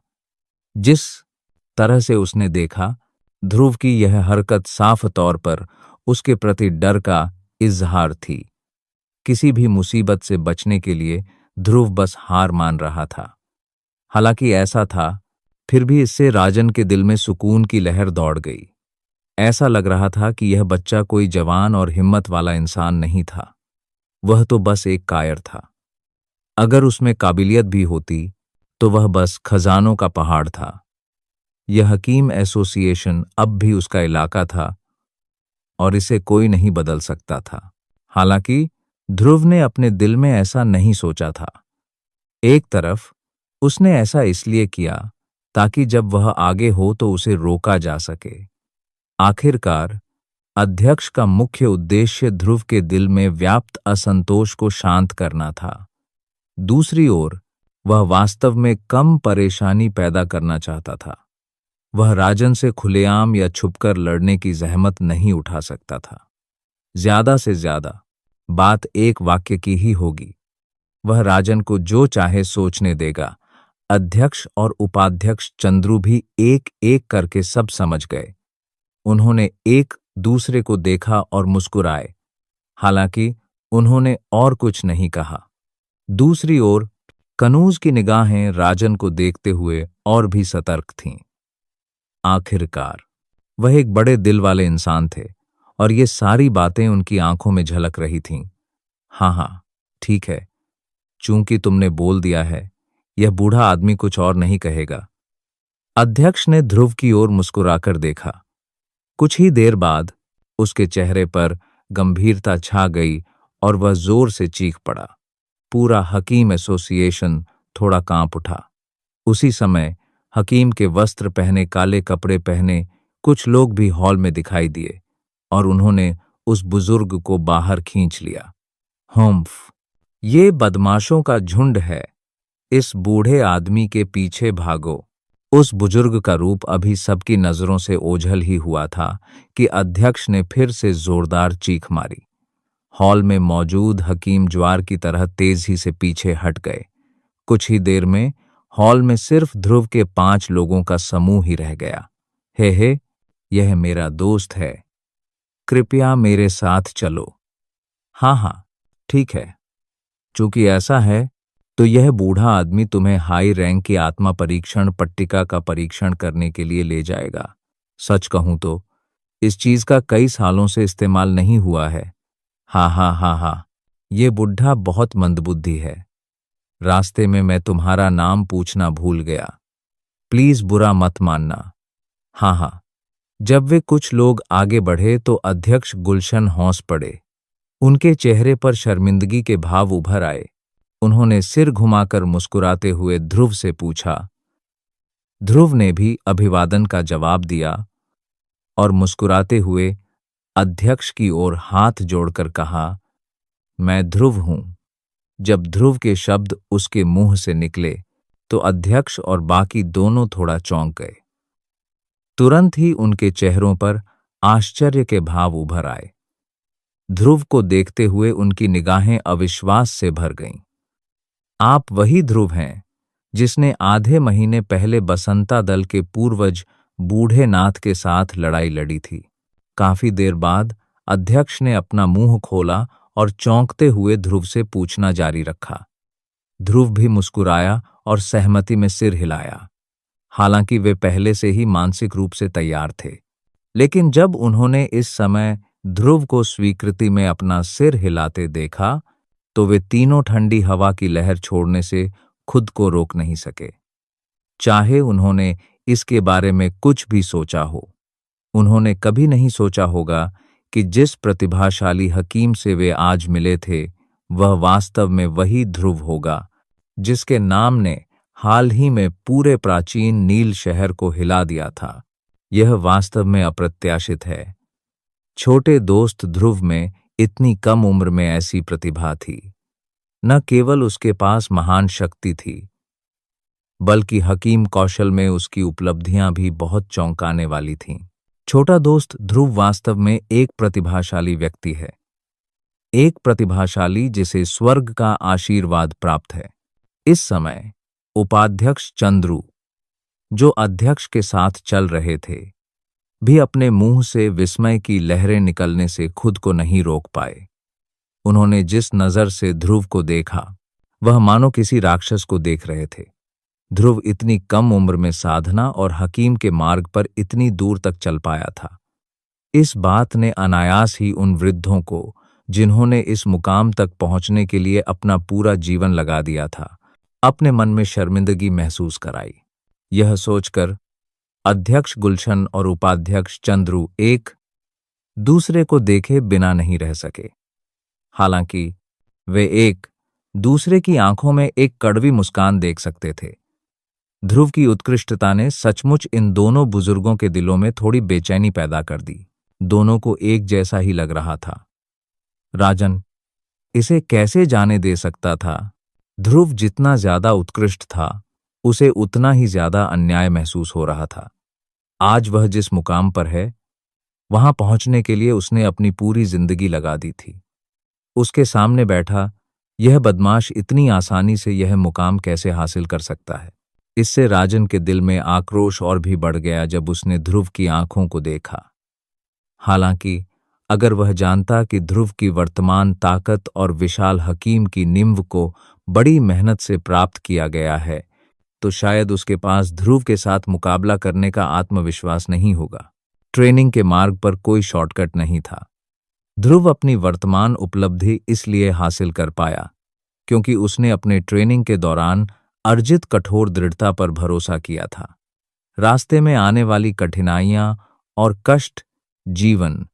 जिस तरह से उसने देखा, ध्रुव की यह हरकत साफ तौर पर उसके प्रति डर का इजहार थी। किसी भी मुसीबत से बचने के लिए ध्रुव बस हार मान रहा था। हालांकि ऐसा था, फिर भी इससे राजन के दिल में सुकून की लहर दौड़ गई। ऐसा लग रहा था कि यह बच्चा कोई जवान और हिम्मत वाला इंसान नहीं था, वह तो बस एक कायर था। अगर उसमें काबिलियत भी होती तो वह बस खजानों का पहाड़ था। यह हकीम एसोसिएशन अब भी उसका इलाका था और इसे कोई नहीं बदल सकता था। हालांकि ध्रुव ने अपने दिल में ऐसा नहीं सोचा था। एक तरफ उसने ऐसा इसलिए किया ताकि जब वह आगे हो तो उसे रोका जा सके। आखिरकार अध्यक्ष का मुख्य उद्देश्य ध्रुव के दिल में व्याप्त असंतोष को शांत करना था। दूसरी ओर वह वास्तव में कम परेशानी पैदा करना चाहता था। वह राजन से खुलेआम या छुपकर लड़ने की जहमत नहीं उठा सकता था। ज्यादा से ज्यादा बात एक वाक्य की ही होगी। वह राजन को जो चाहे सोचने देगा। अध्यक्ष और उपाध्यक्ष चंद्रू भी एक एक करके सब समझ गए। उन्होंने एक दूसरे को देखा और मुस्कुराए, हालांकि उन्होंने और कुछ नहीं कहा। दूसरी ओर कनूज की निगाहें राजन को देखते हुए और भी सतर्क थीं। आखिरकार वह एक बड़े दिल वाले इंसान थे और ये सारी बातें उनकी आंखों में झलक रही थीं। हाँ, ठीक है, चूंकि तुमने बोल दिया है, यह बूढ़ा आदमी कुछ और नहीं कहेगा। अध्यक्ष ने ध्रुव की ओर मुस्कुराकर देखा। कुछ ही देर बाद उसके चेहरे पर गंभीरता छा गई और वह जोर से चीख पड़ा। पूरा हकीम एसोसिएशन थोड़ा कांप उठा। उसी समय हकीम के वस्त्र पहने, काले कपड़े पहने कुछ लोग भी हॉल में दिखाई दिए और उन्होंने उस बुजुर्ग को बाहर खींच लिया। हम्फ, ये बदमाशों का झुंड है, इस बूढ़े आदमी के पीछे भागो। उस बुजुर्ग का रूप अभी सबकी नजरों से ओझल ही हुआ था कि अध्यक्ष ने फिर से जोरदार चीख मारी। हॉल में मौजूद हकीम ज्वार की तरह तेजी से पीछे हट गए। कुछ ही देर में हॉल में सिर्फ ध्रुव के 5 लोगों का समूह ही रह गया। हे, यह मेरा दोस्त है, कृपया मेरे साथ चलो। हाँ हाँ, ठीक है। चूंकि ऐसा है तो यह बूढ़ा आदमी तुम्हें हाई रैंक की आत्मा परीक्षण पट्टिका का परीक्षण करने के लिए ले जाएगा। सच कहूं तो इस चीज का कई सालों से इस्तेमाल नहीं हुआ है। हाँ हाँ हाँ हाँ, ये बुढ़ा बहुत मंदबुद्धि है। रास्ते में मैं तुम्हारा नाम पूछना भूल गया, प्लीज बुरा मत मानना। हाँ हाँ। जब वे कुछ लोग आगे बढ़े तो अध्यक्ष गुलशन हौस पड़े। उनके चेहरे पर शर्मिंदगी के भाव उभर आए। उन्होंने सिर घुमाकर मुस्कुराते हुए ध्रुव से पूछा। ध्रुव ने भी अभिवादन का जवाब दिया और मुस्कुराते हुए अध्यक्ष की ओर हाथ जोड़कर कहा, मैं ध्रुव हूं। जब ध्रुव के शब्द उसके मुंह से निकले तो अध्यक्ष और बाकी दोनों थोड़ा चौंक गए। तुरंत ही उनके चेहरों पर आश्चर्य के भाव उभर आए। ध्रुव को देखते हुए उनकी निगाहें अविश्वास से भर गईं। आप वही ध्रुव हैं जिसने आधे महीने पहले बसंता दल के पूर्वज बूढ़े नाथ के साथ लड़ाई लड़ी थी। काफी देर बाद अध्यक्ष ने अपना मुंह खोला और चौंकते हुए ध्रुव से पूछना जारी रखा। ध्रुव भी मुस्कुराया और सहमति में सिर हिलाया। हालांकि वे पहले से ही मानसिक रूप से तैयार थे, लेकिन जब उन्होंने इस समय ध्रुव को स्वीकृति में अपना सिर हिलाते देखा तो वे तीनों ठंडी हवा की लहर छोड़ने से खुद को रोक नहीं सके। चाहे उन्होंने इसके बारे में कुछ भी सोचा हो, उन्होंने कभी नहीं सोचा होगा कि जिस प्रतिभाशाली हकीम से वे आज मिले थे वह वास्तव में वही ध्रुव होगा जिसके नाम ने हाल ही में पूरे प्राचीन नील शहर को हिला दिया था। यह वास्तव में अप्रत्याशित है। छोटे दोस्त ध्रुव में इतनी कम उम्र में ऐसी प्रतिभा थी। न केवल उसके पास महान शक्ति थी, बल्कि हकीम कौशल में उसकी उपलब्धियां भी बहुत चौंकाने वाली थीं। छोटा दोस्त ध्रुव वास्तव में एक प्रतिभाशाली व्यक्ति है, एक प्रतिभाशाली जिसे स्वर्ग का आशीर्वाद प्राप्त है। इस समय उपाध्यक्ष चंद्रू, जो अध्यक्ष के साथ चल रहे थे, भी अपने मुंह से विस्मय की लहरें निकलने से खुद को नहीं रोक पाए। उन्होंने जिस नजर से ध्रुव को देखा वह मानो किसी राक्षस को देख रहे थे। ध्रुव इतनी कम उम्र में साधना और हकीम के मार्ग पर इतनी दूर तक चल पाया था। इस बात ने अनायास ही उन वृद्धों को, जिन्होंने इस मुकाम तक पहुंचने के लिए अपना पूरा जीवन लगा दिया था, अपने मन में शर्मिंदगी महसूस कराई। यह सोचकर अध्यक्ष गुलशन और उपाध्यक्ष चंद्रू एक दूसरे को देखे बिना नहीं रह सके। हालांकि वे एक दूसरे की आंखों में एक कड़वी मुस्कान देख सकते थे। ध्रुव की उत्कृष्टता ने सचमुच इन दोनों बुजुर्गों के दिलों में थोड़ी बेचैनी पैदा कर दी। दोनों को एक जैसा ही लग रहा था। राजन इसे कैसे जाने दे सकता था? ध्रुव जितना ज्यादा उत्कृष्ट था, उसे उतना ही ज्यादा अन्याय महसूस हो रहा था। आज वह जिस मुकाम पर है, वहां पहुंचने के लिए उसने अपनी पूरी जिंदगी लगा दी थी। उसके सामने बैठा यह बदमाश इतनी आसानी से यह मुकाम कैसे हासिल कर सकता है? इससे राजन के दिल में आक्रोश और भी बढ़ गया जब उसने ध्रुव की आंखों को देखा। हालांकि अगर वह जानता कि ध्रुव की वर्तमान ताकत और विशाल हकीम की निम्ब को बड़ी मेहनत से प्राप्त किया गया है, तो शायद उसके पास ध्रुव के साथ मुकाबला करने का आत्मविश्वास नहीं होगा। ट्रेनिंग के मार्ग पर कोई शॉर्टकट नहीं था। ध्रुव अपनी वर्तमान उपलब्धि इसलिए हासिल कर पाया क्योंकि उसने अपने ट्रेनिंग के दौरान अर्जित कठोर दृढ़ता पर भरोसा किया था। रास्ते में आने वाली कठिनाइयां और कष्ट, जीवन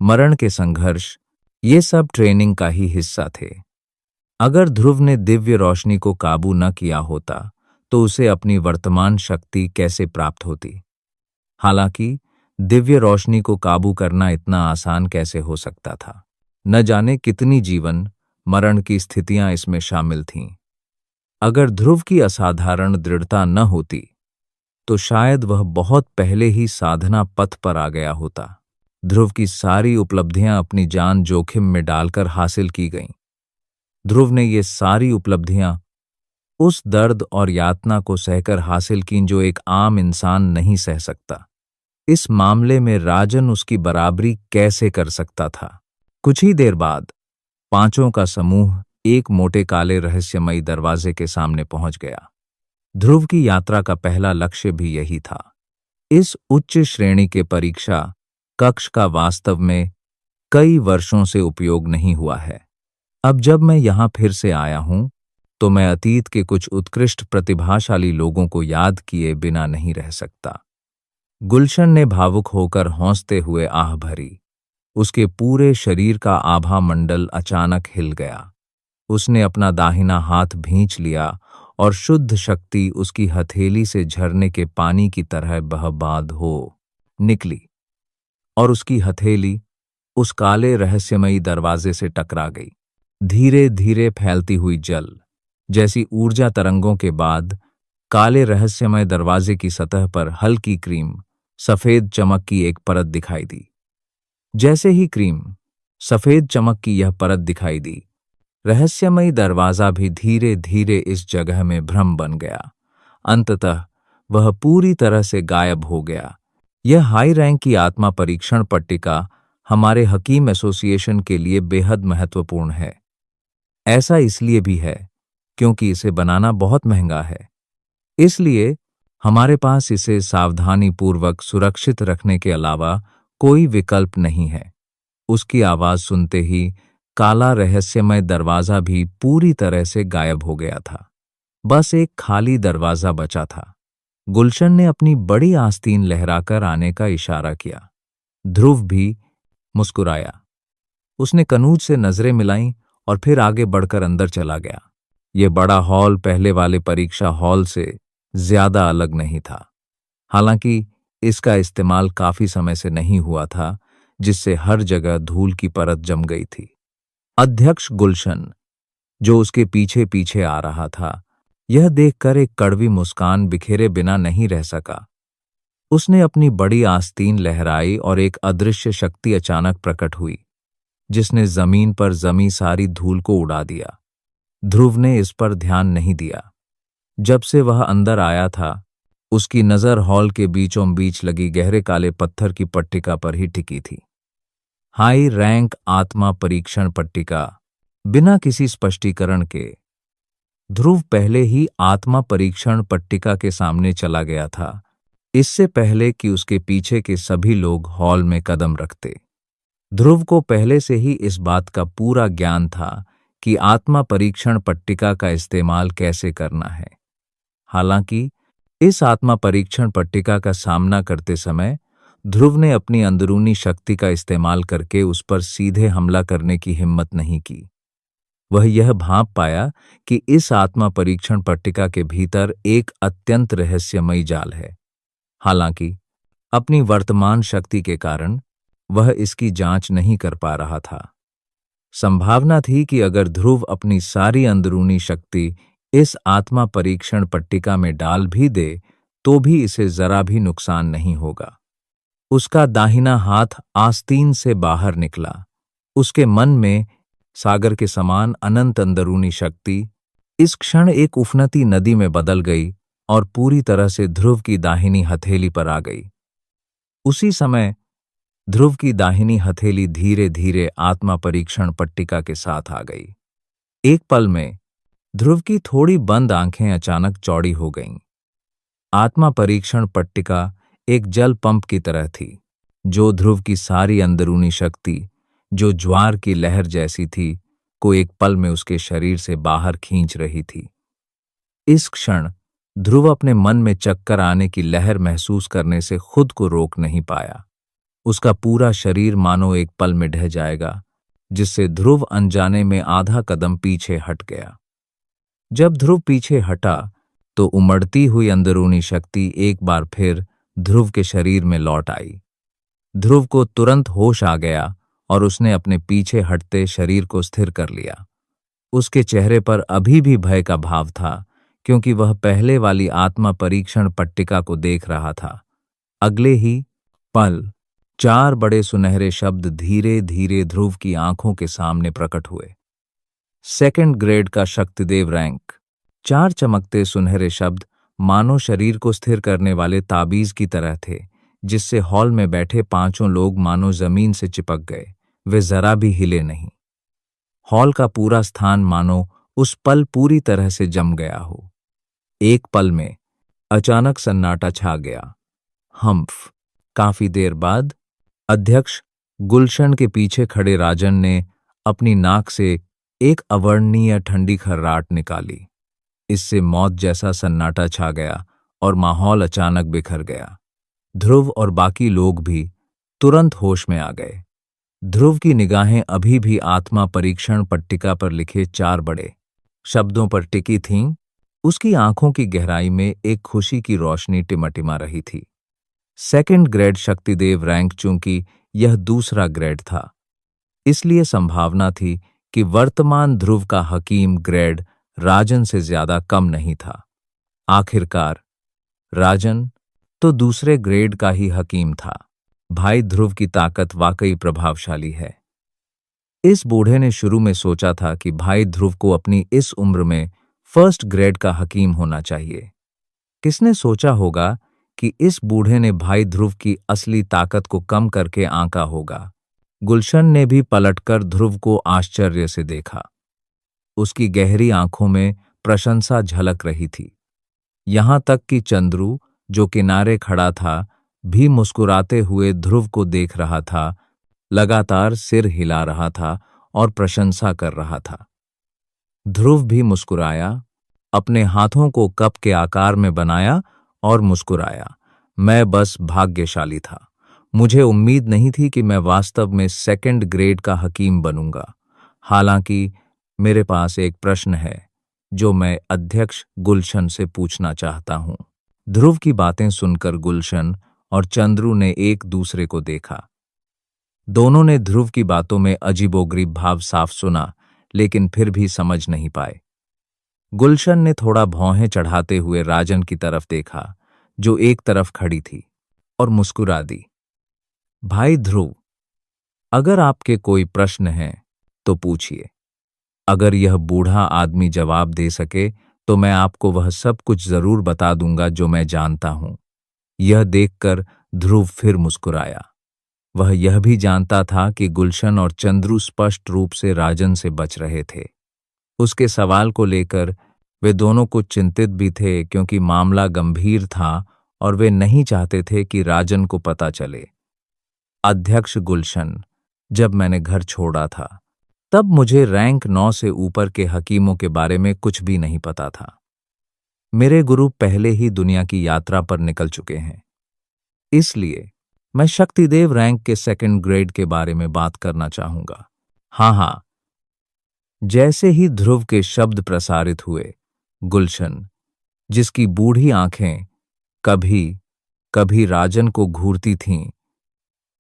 मरण के संघर्ष, ये सब ट्रेनिंग का ही हिस्सा थे। अगर ध्रुव ने दिव्य रोशनी को काबू न किया होता तो उसे अपनी वर्तमान शक्ति कैसे प्राप्त होती? हालांकि दिव्य रोशनी को काबू करना इतना आसान कैसे हो सकता था? न जाने कितनी जीवन मरण की स्थितियां इसमें शामिल थीं। अगर ध्रुव की असाधारण दृढ़ता न होती तो शायद वह बहुत पहले ही साधना पथ पर आ गया होता। ध्रुव की सारी उपलब्धियां अपनी जान जोखिम में डालकर हासिल की गईं। ध्रुव ने ये सारी उपलब्धियां उस दर्द और यातना को सहकर हासिल कीं जो एक आम इंसान नहीं सह सकता। इस मामले में राजन उसकी बराबरी कैसे कर सकता था? कुछ ही देर बाद पांचों का समूह एक मोटे काले रहस्यमयी दरवाजे के सामने पहुंच गया। ध्रुव की यात्रा का पहला लक्ष्य भी यही था। इस उच्च श्रेणी के परीक्षा कक्ष का वास्तव में कई वर्षों से उपयोग नहीं हुआ है। अब जब मैं यहां फिर से आया हूं, तो मैं अतीत के कुछ उत्कृष्ट प्रतिभाशाली लोगों को याद किए बिना नहीं रह सकता। गुलशन ने भावुक होकर हौंसते हुए आह भरी। उसके पूरे शरीर का आभा मंडल अचानक हिल गया। उसने अपना दाहिना हाथ भींच लिया और शुद्ध शक्ति उसकी हथेली से झरने के पानी की तरह बहबाद हो निकली और उसकी हथेली उस काले रहस्यमयी दरवाजे से टकरा गई। धीरे धीरे फैलती हुई जल जैसी ऊर्जा तरंगों के बाद काले रहस्यमय दरवाजे की सतह पर हल्की क्रीम सफेद चमक की एक परत दिखाई दी। जैसे ही क्रीम सफेद चमक की यह परत दिखाई दी, रहस्यमयी दरवाजा भी धीरे धीरे इस जगह में भ्रम बन गया। अंततः वह पूरी तरह से गायब हो गया। यह हाई रैंक की आत्मा परीक्षण पट्टिका हमारे हकीम एसोसिएशन के लिए बेहद महत्वपूर्ण है। ऐसा इसलिए भी है क्योंकि इसे बनाना बहुत महंगा है। इसलिए हमारे पास इसे सावधानीपूर्वक सुरक्षित रखने के अलावा कोई विकल्प नहीं है। उसकी आवाज सुनते ही काला रहस्यमय दरवाजा भी पूरी तरह से गायब हो गया था। बस एक खाली दरवाजा बचा था। गुलशन ने अपनी बड़ी आस्तीन लहराकर आने का इशारा किया। ध्रुव भी मुस्कुराया। उसने कनूज से नजरें मिलाईं और फिर आगे बढ़कर अंदर चला गया। यह बड़ा हॉल पहले वाले परीक्षा हॉल से ज्यादा अलग नहीं था। हालांकि इसका इस्तेमाल काफी समय से नहीं हुआ था, जिससे हर जगह धूल की परत जम गई थी। अध्यक्ष गुलशन, जो उसके पीछे पीछे आ रहा था, यह देखकर एक कड़वी मुस्कान बिखेरे बिना नहीं रह सका। उसने अपनी बड़ी आस्तीन लहराई और एक अदृश्य शक्ति अचानक प्रकट हुई, जिसने जमीन पर जमी सारी धूल को उड़ा दिया। ध्रुव ने इस पर ध्यान नहीं दिया। जब से वह अंदर आया था, उसकी नजर हॉल के बीचों बीच लगी गहरे काले पत्थर की पट्टिका पर ही टिकी थी। हाई रैंक आत्मा परीक्षण पट्टिका। बिना किसी स्पष्टीकरण के ध्रुव पहले ही आत्मा परीक्षण पट्टिका के सामने चला गया था, इससे पहले कि उसके पीछे के सभी लोग हॉल में कदम रखते। ध्रुव को पहले से ही इस बात का पूरा ज्ञान था कि आत्मा परीक्षण पट्टिका का इस्तेमाल कैसे करना है। हालांकि इस आत्मा परीक्षण पट्टिका का सामना करते समय ध्रुव ने अपनी अंदरूनी शक्ति का इस्तेमाल करके उस पर सीधे हमला करने की हिम्मत नहीं की। वह यह भांप पाया कि इस आत्मा परीक्षण पट्टिका के भीतर एक अत्यंत रहस्यमयी जाल है। हालांकि अपनी वर्तमान शक्ति के कारण वह इसकी जांच नहीं कर पा रहा था। संभावना थी कि अगर ध्रुव अपनी सारी अंदरूनी शक्ति इस आत्मा परीक्षण पट्टिका में डाल भी दे, तो भी इसे जरा भी नुकसान नहीं होगा। उसका दाहिना हाथ आस्तीन से बाहर निकला। उसके मन में सागर के समान अनंत अंदरूनी शक्ति इस क्षण एक उफनती नदी में बदल गई और पूरी तरह से ध्रुव की दाहिनी हथेली पर आ गई। उसी समय ध्रुव की दाहिनी हथेली धीरे धीरे आत्मा परीक्षण पट्टिका के साथ आ गई। एक पल में ध्रुव की थोड़ी बंद आंखें अचानक चौड़ी हो गईं। आत्मा परीक्षण पट्टिका एक जल पंप की तरह थी, जो ध्रुव की सारी अंदरूनी शक्ति, जो ज्वार की लहर जैसी थी, को एक पल में उसके शरीर से बाहर खींच रही थी। इस क्षण ध्रुव अपने मन में चक्कर आने की लहर महसूस करने से खुद को रोक नहीं पाया। उसका पूरा शरीर मानो एक पल में ढह जाएगा, जिससे ध्रुव अनजाने में आधा कदम पीछे हट गया। जब ध्रुव पीछे हटा तो उमड़ती हुई अंदरूनी शक्ति एक बार फिर ध्रुव के शरीर में लौट आई। ध्रुव को तुरंत होश आ गया और उसने अपने पीछे हटते शरीर को स्थिर कर लिया। उसके चेहरे पर अभी भी भय का भाव था, क्योंकि वह पहले वाली आत्मा परीक्षण पट्टिका को देख रहा था। अगले ही पल 4 बड़े सुनहरे शब्द धीरे धीरे ध्रुव की आंखों के सामने प्रकट हुए। सेकंड ग्रेड का शक्तिदेव रैंक। 4 चमकते सुनहरे शब्द मानो शरीर को स्थिर करने वाले ताबीज की तरह थे, जिससे हॉल में बैठे 5 लोग मानो जमीन से चिपक गए। वे जरा भी हिले नहीं। हॉल का पूरा स्थान मानो उस पल पूरी तरह से जम गया हो। एक पल में अचानक सन्नाटा छा गया। हम्फ। काफी देर बाद अध्यक्ष गुलशन के पीछे खड़े राजन ने अपनी नाक से एक अवर्णनीय ठंडी खर्राट निकाली। इससे मौत जैसा सन्नाटा छा गया और माहौल अचानक बिखर गया। ध्रुव और बाकी लोग भी तुरंत होश में आ गए। ध्रुव की निगाहें अभी भी आत्मा परीक्षण पट्टिका पर लिखे 4 बड़े शब्दों पर टिकी थीं। उसकी आंखों की गहराई में एक खुशी की रोशनी टिमटिमा रही थी। Second grade Shaktidev rank. चूंकि यह दूसरा ग्रेड था, इसलिए संभावना थी कि वर्तमान ध्रुव का हकीम ग्रेड राजन से ज्यादा कम नहीं था। आखिरकार राजन तो दूसरे ग्रेड का ही हकीम था। भाई ध्रुव की ताकत वाकई प्रभावशाली है। इस बूढ़े ने शुरू में सोचा था कि भाई ध्रुव को अपनी इस उम्र में फर्स्ट ग्रेड का हकीम होना चाहिए। किसने सोचा होगा कि इस बूढ़े ने भाई ध्रुव की असली ताकत को कम करके आंका होगा। गुलशन ने भी पलटकर ध्रुव को आश्चर्य से देखा। उसकी गहरी आंखों में प्रशंसा झलक रही थी। यहां तक कि चंद्रू, जो किनारे खड़ा था, भी मुस्कुराते हुए ध्रुव को देख रहा था, लगातार सिर हिला रहा था और प्रशंसा कर रहा था। ध्रुव भी मुस्कुराया, अपने हाथों को कप के आकार में बनाया और मुस्कुराया। मैं बस भाग्यशाली था। मुझे उम्मीद नहीं थी कि मैं वास्तव में सेकंड ग्रेड का हकीम बनूंगा। हालांकि मेरे पास एक प्रश्न है जो मैं अध्यक्ष गुलशन से पूछना चाहता हूं। ध्रुव की बातें सुनकर गुलशन और चंद्रू ने एक दूसरे को देखा। दोनों ने ध्रुव की बातों में अजीबोगरीब भाव साफ सुना, लेकिन फिर भी समझ नहीं पाए। गुलशन ने थोड़ा भौहें चढ़ाते हुए राजन की तरफ देखा, जो एक तरफ खड़ी थी, और मुस्कुरा दी। भाई ध्रुव, अगर आपके कोई प्रश्न हैं तो पूछिए। अगर यह बूढ़ा आदमी जवाब दे सके तो मैं आपको वह सब कुछ जरूर बता दूंगा जो मैं जानता हूं। यह देखकर ध्रुव फिर मुस्कुराया। वह यह भी जानता था कि गुलशन और चंद्रू स्पष्ट रूप से राजन से बच रहे थे। उसके सवाल को लेकर वे दोनों कुछ चिंतित भी थे, क्योंकि मामला गंभीर था और वे नहीं चाहते थे कि राजन को पता चले। अध्यक्ष गुलशन, जब मैंने घर छोड़ा था तब मुझे रैंक 9 से ऊपर के हकीमों के बारे में कुछ भी नहीं पता था। मेरे गुरु पहले ही दुनिया की यात्रा पर निकल चुके हैं। इसलिए मैं शक्तिदेव रैंक के सेकंड ग्रेड के बारे में बात करना चाहूंगा। हाँ। जैसे ही ध्रुव के शब्द प्रसारित हुए, गुलशन, जिसकी बूढ़ी आंखें कभी कभी राजन को घूरती थीं,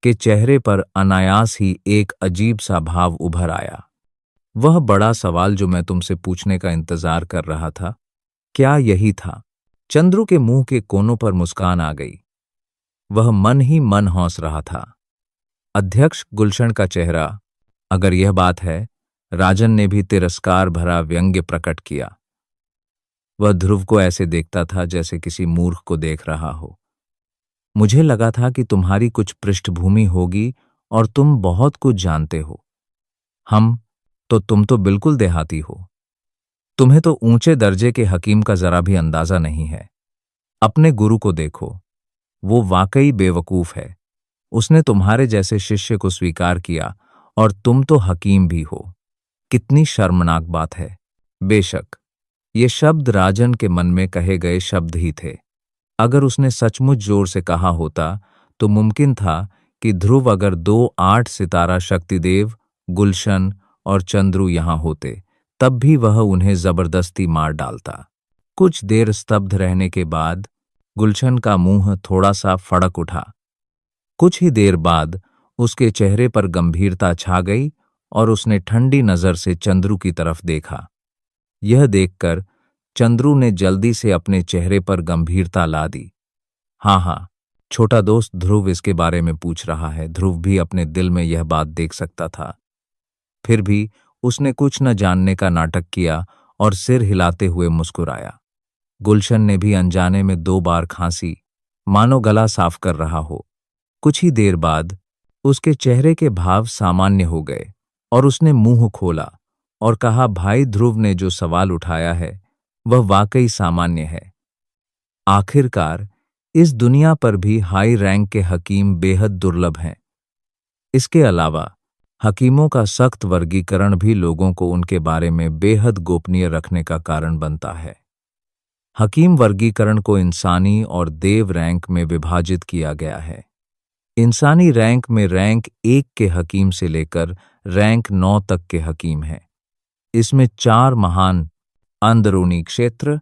के चेहरे पर अनायास ही एक अजीब सा भाव उभर आया। वह बड़ा सवाल जो मैं तुमसे पूछने का इंतजार कर रहा था, क्या यही था? चंद्रू के मुंह के कोनों पर मुस्कान आ गई। वह मन ही मन हंस रहा था। अध्यक्ष गुलशन का चेहरा, अगर यह बात है, राजन ने भी तिरस्कार भरा व्यंग्य प्रकट किया। वह ध्रुव को ऐसे देखता था जैसे किसी मूर्ख को देख रहा हो। मुझे लगा था कि तुम्हारी कुछ पृष्ठभूमि होगी और तुम बहुत कुछ जानते हो। तुम तो बिल्कुल देहाती हो। तुम्हें तो ऊंचे दर्जे के हकीम का जरा भी अंदाजा नहीं है। अपने गुरु को देखो, वो वाकई बेवकूफ है। उसने तुम्हारे जैसे शिष्य को स्वीकार किया और तुम तो हकीम भी हो। कितनी शर्मनाक बात है। बेशक ये शब्द राजन के मन में कहे गए शब्द ही थे। अगर उसने सचमुच जोर से कहा होता तो मुमकिन था कि ध्रुव, अगर 2 8 सितारा शक्तिदेव, गुलशन और चंद्रू यहां होते, तब भी वह उन्हें जबरदस्ती मार डालता। कुछ देर स्तब्ध रहने के बाद गुलशन का मुंह थोड़ा सा फड़क उठा। कुछ ही देर बाद उसके चेहरे पर गंभीरता छा गई और उसने ठंडी नजर से चंद्रू की तरफ देखा। यह देखकर चंद्रू ने जल्दी से अपने चेहरे पर गंभीरता ला दी। हाँ हाँ, छोटा दोस्त ध्रुव इसके बारे में पूछ रहा है। ध्रुव भी अपने दिल में यह बात देख सकता था। फिर भी उसने कुछ न जानने का नाटक किया और सिर हिलाते हुए मुस्कुराया। गुलशन ने भी अनजाने में 2 बार खांसी, मानो गला साफ कर रहा हो। कुछ ही देर बाद उसके चेहरे के भाव सामान्य हो गए और उसने मुंह खोला और कहा, भाई ध्रुव ने जो सवाल उठाया है वह वाकई सामान्य है। आखिरकार इस दुनिया पर भी हाई रैंक के हकीम बेहद दुर्लभ हैं। इसके अलावा हकीमों का सख्त वर्गीकरण भी लोगों को उनके बारे में बेहद गोपनीय रखने का कारण बनता है। हकीम वर्गीकरण को इंसानी और देव रैंक में विभाजित किया गया है। इंसानी रैंक में रैंक 1 के हकीम से लेकर रैंक 9 तक के हकीम हैं। इसमें 4 महान अंदरूनी क्षेत्र,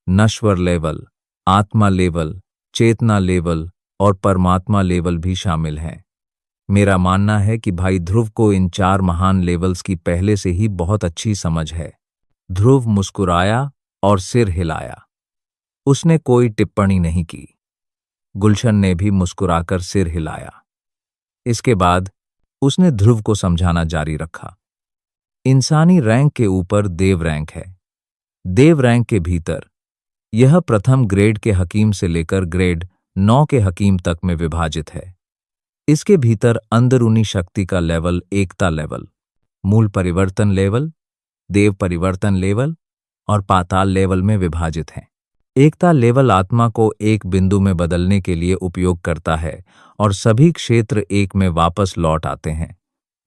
नश्वर लेवल, आत्मा लेवल, चेतना लेवल और परमात्मा लेवल भी शामिल हैं। मेरा मानना है कि भाई ध्रुव को इन 4 महान लेवल्स की पहले से ही बहुत अच्छी समझ है। ध्रुव मुस्कुराया और सिर हिलाया। उसने कोई टिप्पणी नहीं की। गुलशन ने भी मुस्कुराकर सिर हिलाया। इसके बाद उसने ध्रुव को समझाना जारी रखा। इंसानी रैंक के ऊपर देव रैंक है। देव रैंक के भीतर यह प्रथम ग्रेड के हकीम से लेकर ग्रेड 9 के हकीम तक में विभाजित है। इसके भीतर अंदरूनी शक्ति का लेवल एकता लेवल, मूल परिवर्तन लेवल, देव परिवर्तन लेवल और पाताल लेवल में विभाजित है। एकता लेवल आत्मा को एक बिंदु में बदलने के लिए उपयोग करता है और सभी क्षेत्र एक में वापस लौट आते हैं।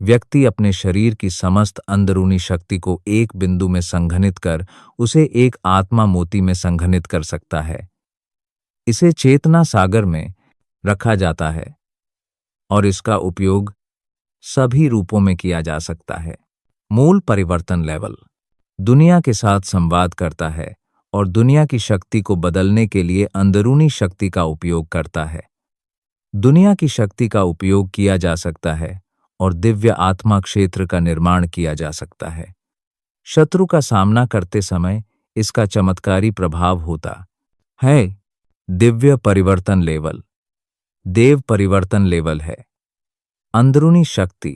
व्यक्ति अपने शरीर की समस्त अंदरूनी शक्ति को एक बिंदु में संघनित कर उसे एक आत्मा मोती में संघनित कर सकता है। इसे चेतना सागर में रखा जाता है और इसका उपयोग सभी रूपों में किया जा सकता है। मूल परिवर्तन लेवल दुनिया के साथ संवाद करता है और दुनिया की शक्ति को बदलने के लिए अंदरूनी शक्ति का उपयोग करता है। दुनिया की शक्ति का उपयोग किया जा सकता है और दिव्य आत्मा क्षेत्र का निर्माण किया जा सकता है। शत्रु का सामना करते समय इसका चमत्कारी प्रभाव होता है। दिव्य परिवर्तन लेवल देव परिवर्तन लेवल है। अंदरूनी शक्ति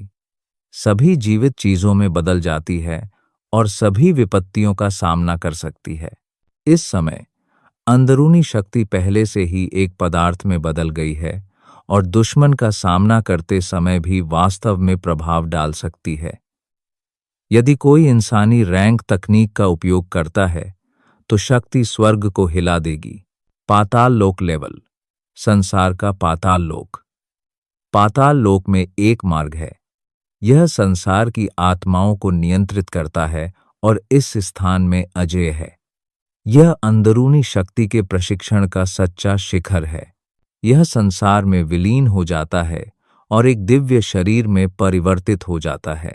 सभी जीवित चीजों में बदल जाती है और सभी विपत्तियों का सामना कर सकती है। इस समय अंदरूनी शक्ति पहले से ही एक पदार्थ में बदल गई है और दुश्मन का सामना करते समय भी वास्तव में प्रभाव डाल सकती है। यदि कोई इंसानी रैंक तकनीक का उपयोग करता है तो शक्ति स्वर्ग को हिला देगी। पाताल लोक लेवल संसार का पाताल लोक। पाताल लोक में एक मार्ग है। यह संसार की आत्माओं को नियंत्रित करता है और इस स्थान में अजेय है। यह अंदरूनी शक्ति के प्रशिक्षण का सच्चा शिखर है। यह संसार में विलीन हो जाता है और एक दिव्य शरीर में परिवर्तित हो जाता है।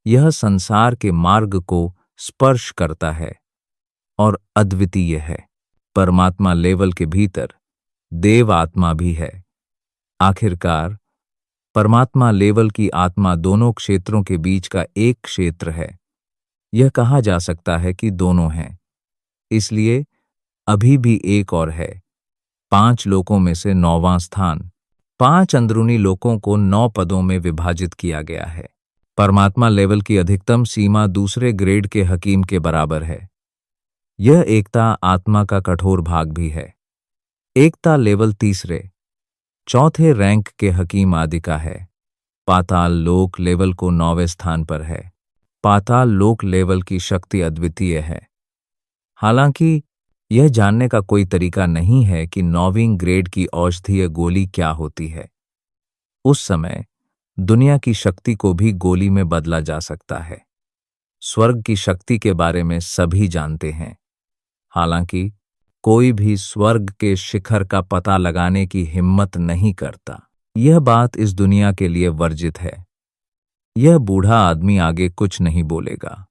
यह संसार के मार्ग को स्पर्श करता है और अद्वितीय है। परमात्मा लेवल के भीतर देव आत्मा भी है। आखिरकार परमात्मा लेवल की आत्मा दोनों क्षेत्रों के बीच का एक क्षेत्र है। यह कहा जा सकता है कि दोनों हैं, इसलिए अभी भी एक और है। 5 लोकों में से 9वां स्थान। 5 अंदरूनी लोकों को 9 पदों में विभाजित किया गया है। परमात्मा लेवल की अधिकतम सीमा दूसरे ग्रेड के हकीम के बराबर है। यह एकता आत्मा का कठोर भाग भी है। एकता लेवल तीसरे चौथे रैंक के हकीम आदि का है। पाताल लोक लेवल को 9वें स्थान पर है। पाताल लोक लेवल की शक्ति अद्वितीय है। हालांकि यह जानने का कोई तरीका नहीं है कि 9वीं ग्रेड की औषधीय गोली क्या होती है। उस समय दुनिया की शक्ति को भी गोली में बदला जा सकता है। स्वर्ग की शक्ति के बारे में सभी जानते हैं, हालांकि कोई भी स्वर्ग के शिखर का पता लगाने की हिम्मत नहीं करता। यह बात इस दुनिया के लिए वर्जित है। यह बूढ़ा आदमी आगे कुछ नहीं बोलेगा।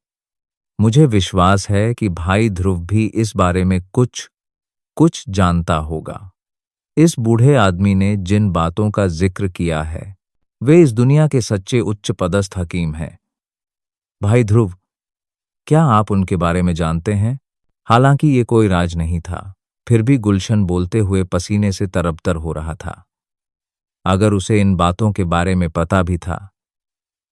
मुझे विश्वास है कि भाई ध्रुव भी इस बारे में कुछ जानता होगा। इस बूढ़े आदमी ने जिन बातों का जिक्र किया है वे इस दुनिया के सच्चे उच्च पदस्थ हकीम हैं। भाई ध्रुव, क्या आप उनके बारे में जानते हैं? हालांकि ये कोई राज नहीं था, फिर भी गुलशन बोलते हुए पसीने से तरबतर हो रहा था। अगर उसे इन बातों के बारे में पता भी था,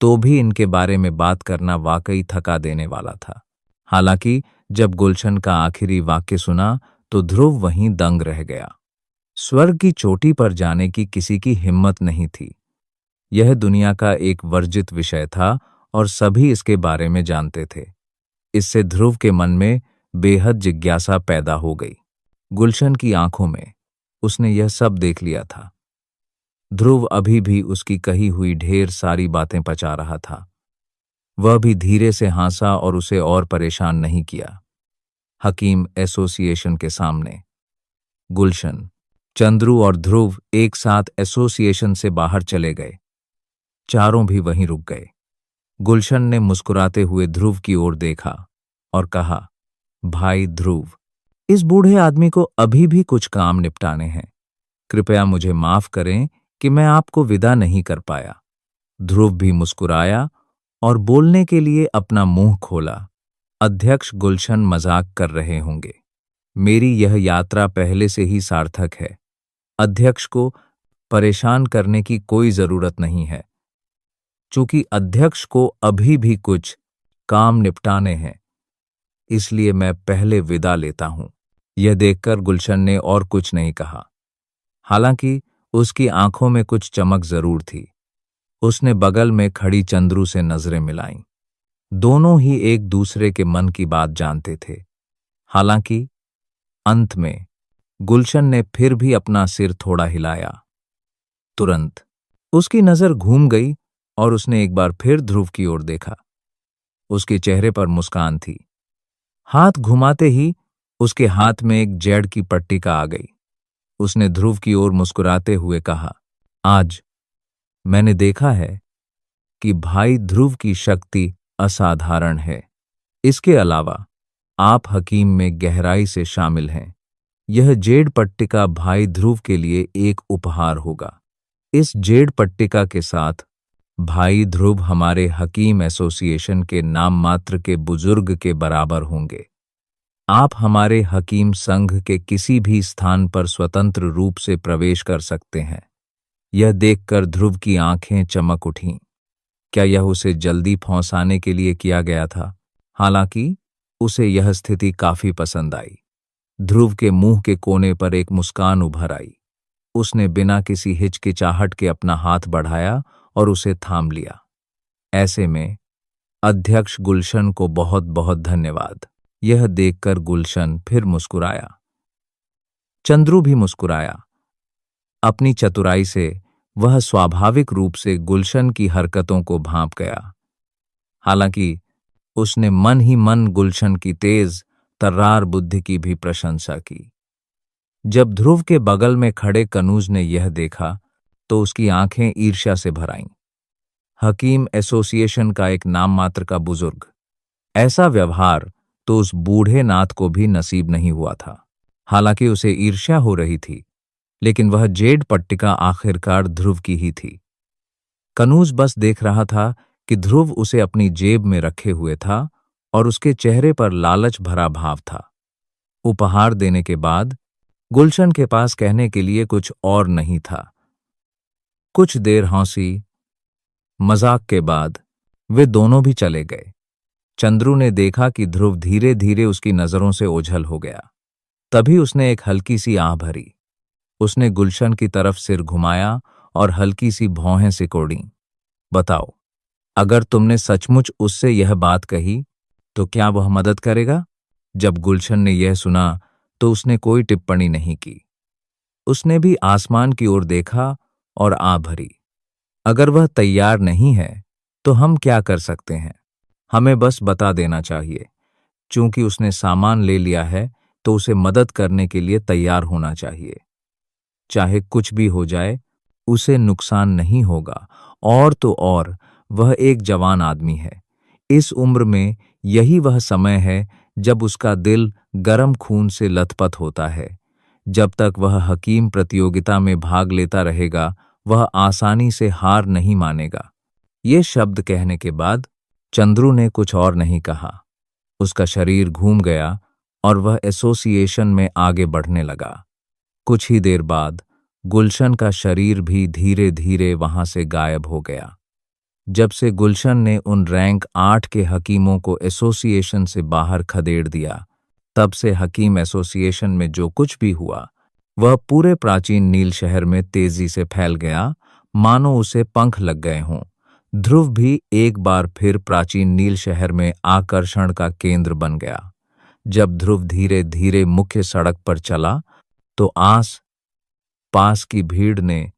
तो भी इनके बारे में बात करना वाकई थका देने वाला था। हालांकि जब गुलशन का आखिरी वाक्य सुना तो ध्रुव वहीं दंग रह गया। स्वर्ग की चोटी पर जाने की किसी की हिम्मत नहीं थी। यह दुनिया का एक वर्जित विषय था और सभी इसके बारे में जानते थे। इससे ध्रुव के मन में बेहद जिज्ञासा पैदा हो गई। गुलशन की आंखों में उसने यह सब देख लिया था। ध्रुव अभी भी उसकी कही हुई ढेर सारी बातें पचा रहा था। वह भी धीरे से हंसा और उसे और परेशान नहीं किया। हकीम एसोसिएशन के सामने गुलशन, चंद्रू और ध्रुव एक साथ एसोसिएशन से बाहर चले गए। चारों भी वहीं रुक गए। गुलशन ने मुस्कुराते हुए ध्रुव की ओर देखा और कहा, भाई ध्रुव, इस बूढ़े आदमी को अभी भी कुछ काम निपटाने हैं। कृपया मुझे माफ करें कि मैं आपको विदा नहीं कर पाया। ध्रुव भी मुस्कुराया और बोलने के लिए अपना मुंह खोला। अध्यक्ष गुलशन मजाक कर रहे होंगे। मेरी यह यात्रा पहले से ही सार्थक है। अध्यक्ष को परेशान करने की कोई जरूरत नहीं है। चूंकि अध्यक्ष को अभी भी कुछ काम निपटाने हैं, इसलिए मैं पहले विदा लेता हूं। यह देखकर गुलशन ने और कुछ नहीं कहा। हालांकि उसकी आंखों में कुछ चमक जरूर थी। उसने बगल में खड़ी चंद्रू से नजरें मिलाईं। दोनों ही एक दूसरे के मन की बात जानते थे। हालांकि अंत में गुलशन ने फिर भी अपना सिर थोड़ा हिलाया। तुरंत उसकी नजर घूम गई और उसने एक बार फिर ध्रुव की ओर देखा। उसके चेहरे पर मुस्कान थी। हाथ घुमाते ही उसके हाथ में एक जेड की पट्टिका आ गई। उसने ध्रुव की ओर मुस्कुराते हुए कहा, आज मैंने देखा है कि भाई ध्रुव की शक्ति असाधारण है। इसके अलावा आप हकीम में गहराई से शामिल हैं। यह जेड पट्टिका भाई ध्रुव के लिए एक उपहार होगा। इस जेड पट्टिका के साथ भाई ध्रुव हमारे हकीम एसोसिएशन के नाम मात्र के बुजुर्ग के बराबर होंगे। आप हमारे हकीम संघ के किसी भी स्थान पर स्वतंत्र रूप से प्रवेश कर सकते हैं। यह देखकर ध्रुव की आंखें चमक उठीं। क्या यह उसे जल्दी फंसाने के लिए किया गया था? हालांकि उसे यह स्थिति काफी पसंद आई। ध्रुव के मुंह के कोने पर एक मुस्कान उभर आई। उसने बिना किसी हिचकिचाहट के अपना हाथ बढ़ाया और उसे थाम लिया। ऐसे में अध्यक्ष गुलशन को बहुत बहुत धन्यवाद। यह देखकर गुलशन फिर मुस्कुराया। चंद्रू भी मुस्कुराया। अपनी चतुराई से वह स्वाभाविक रूप से गुलशन की हरकतों को भांप गया। हालांकि उसने मन ही मन गुलशन की तेज तर्रार बुद्धि की भी प्रशंसा की। जब ध्रुव के बगल में खड़े कनूज ने यह देखा तो उसकी आंखें ईर्ष्या से भर आईं। हकीम एसोसिएशन का एक नाम मात्र का बुजुर्ग, ऐसा व्यवहार तो उस बूढ़े नाथ को भी नसीब नहीं हुआ था। हालांकि उसे ईर्ष्या हो रही थी, लेकिन वह जेड पट्टिका आखिरकार ध्रुव की ही थी। कनूज बस देख रहा था कि ध्रुव उसे अपनी जेब में रखे हुए था और उसके चेहरे पर लालच भरा भाव था। उपहार देने के बाद गुलशन के पास कहने के लिए कुछ और नहीं था। कुछ देर हंसी मजाक के बाद वे दोनों भी चले गए। चंद्रू ने देखा कि ध्रुव धीरे धीरे उसकी नजरों से ओझल हो गया। तभी उसने एक हल्की सी आह भरी। उसने गुलशन की तरफ सिर घुमाया और हल्की सी भौहें सिकोड़ीं। बताओ, अगर तुमने सचमुच उससे यह बात कही तो क्या वह मदद करेगा? जब गुलशन ने यह सुना तो उसने कोई टिप्पणी नहीं की। उसने भी आसमान की ओर देखा और आह भरी। अगर वह तैयार नहीं है तो हम क्या कर सकते हैं? हमें बस बता देना चाहिए। चूंकि उसने सामान ले लिया है तो उसे मदद करने के लिए तैयार होना चाहिए। चाहे कुछ भी हो जाए, उसे नुकसान नहीं होगा। और तो और वह एक जवान आदमी है। इस उम्र में यही वह समय है जब उसका दिल गर्म खून से लथपथ होता है। जब तक वह हकीम प्रतियोगिता में भाग लेता रहेगा, वह आसानी से हार नहीं मानेगा। ये शब्द कहने के बाद चंद्रू ने कुछ और नहीं कहा। उसका शरीर घूम गया और वह एसोसिएशन में आगे बढ़ने लगा। कुछ ही देर बाद गुलशन का शरीर भी धीरे धीरे वहां से गायब हो गया। जब से गुलशन ने उन रैंक 8 के हकीमों को एसोसिएशन से बाहर खदेड़ दिया, तब से हकीम एसोसिएशन में जो कुछ भी हुआ वह पूरे प्राचीन नील शहर में तेजी से फैल गया, मानो उसे पंख लग गए हों। ध्रुव भी एक बार फिर प्राचीन नील शहर में आकर्षण का केंद्र बन गया। जब ध्रुव धीरे धीरे मुख्य सड़क पर चला तो आस पास की भीड़ ने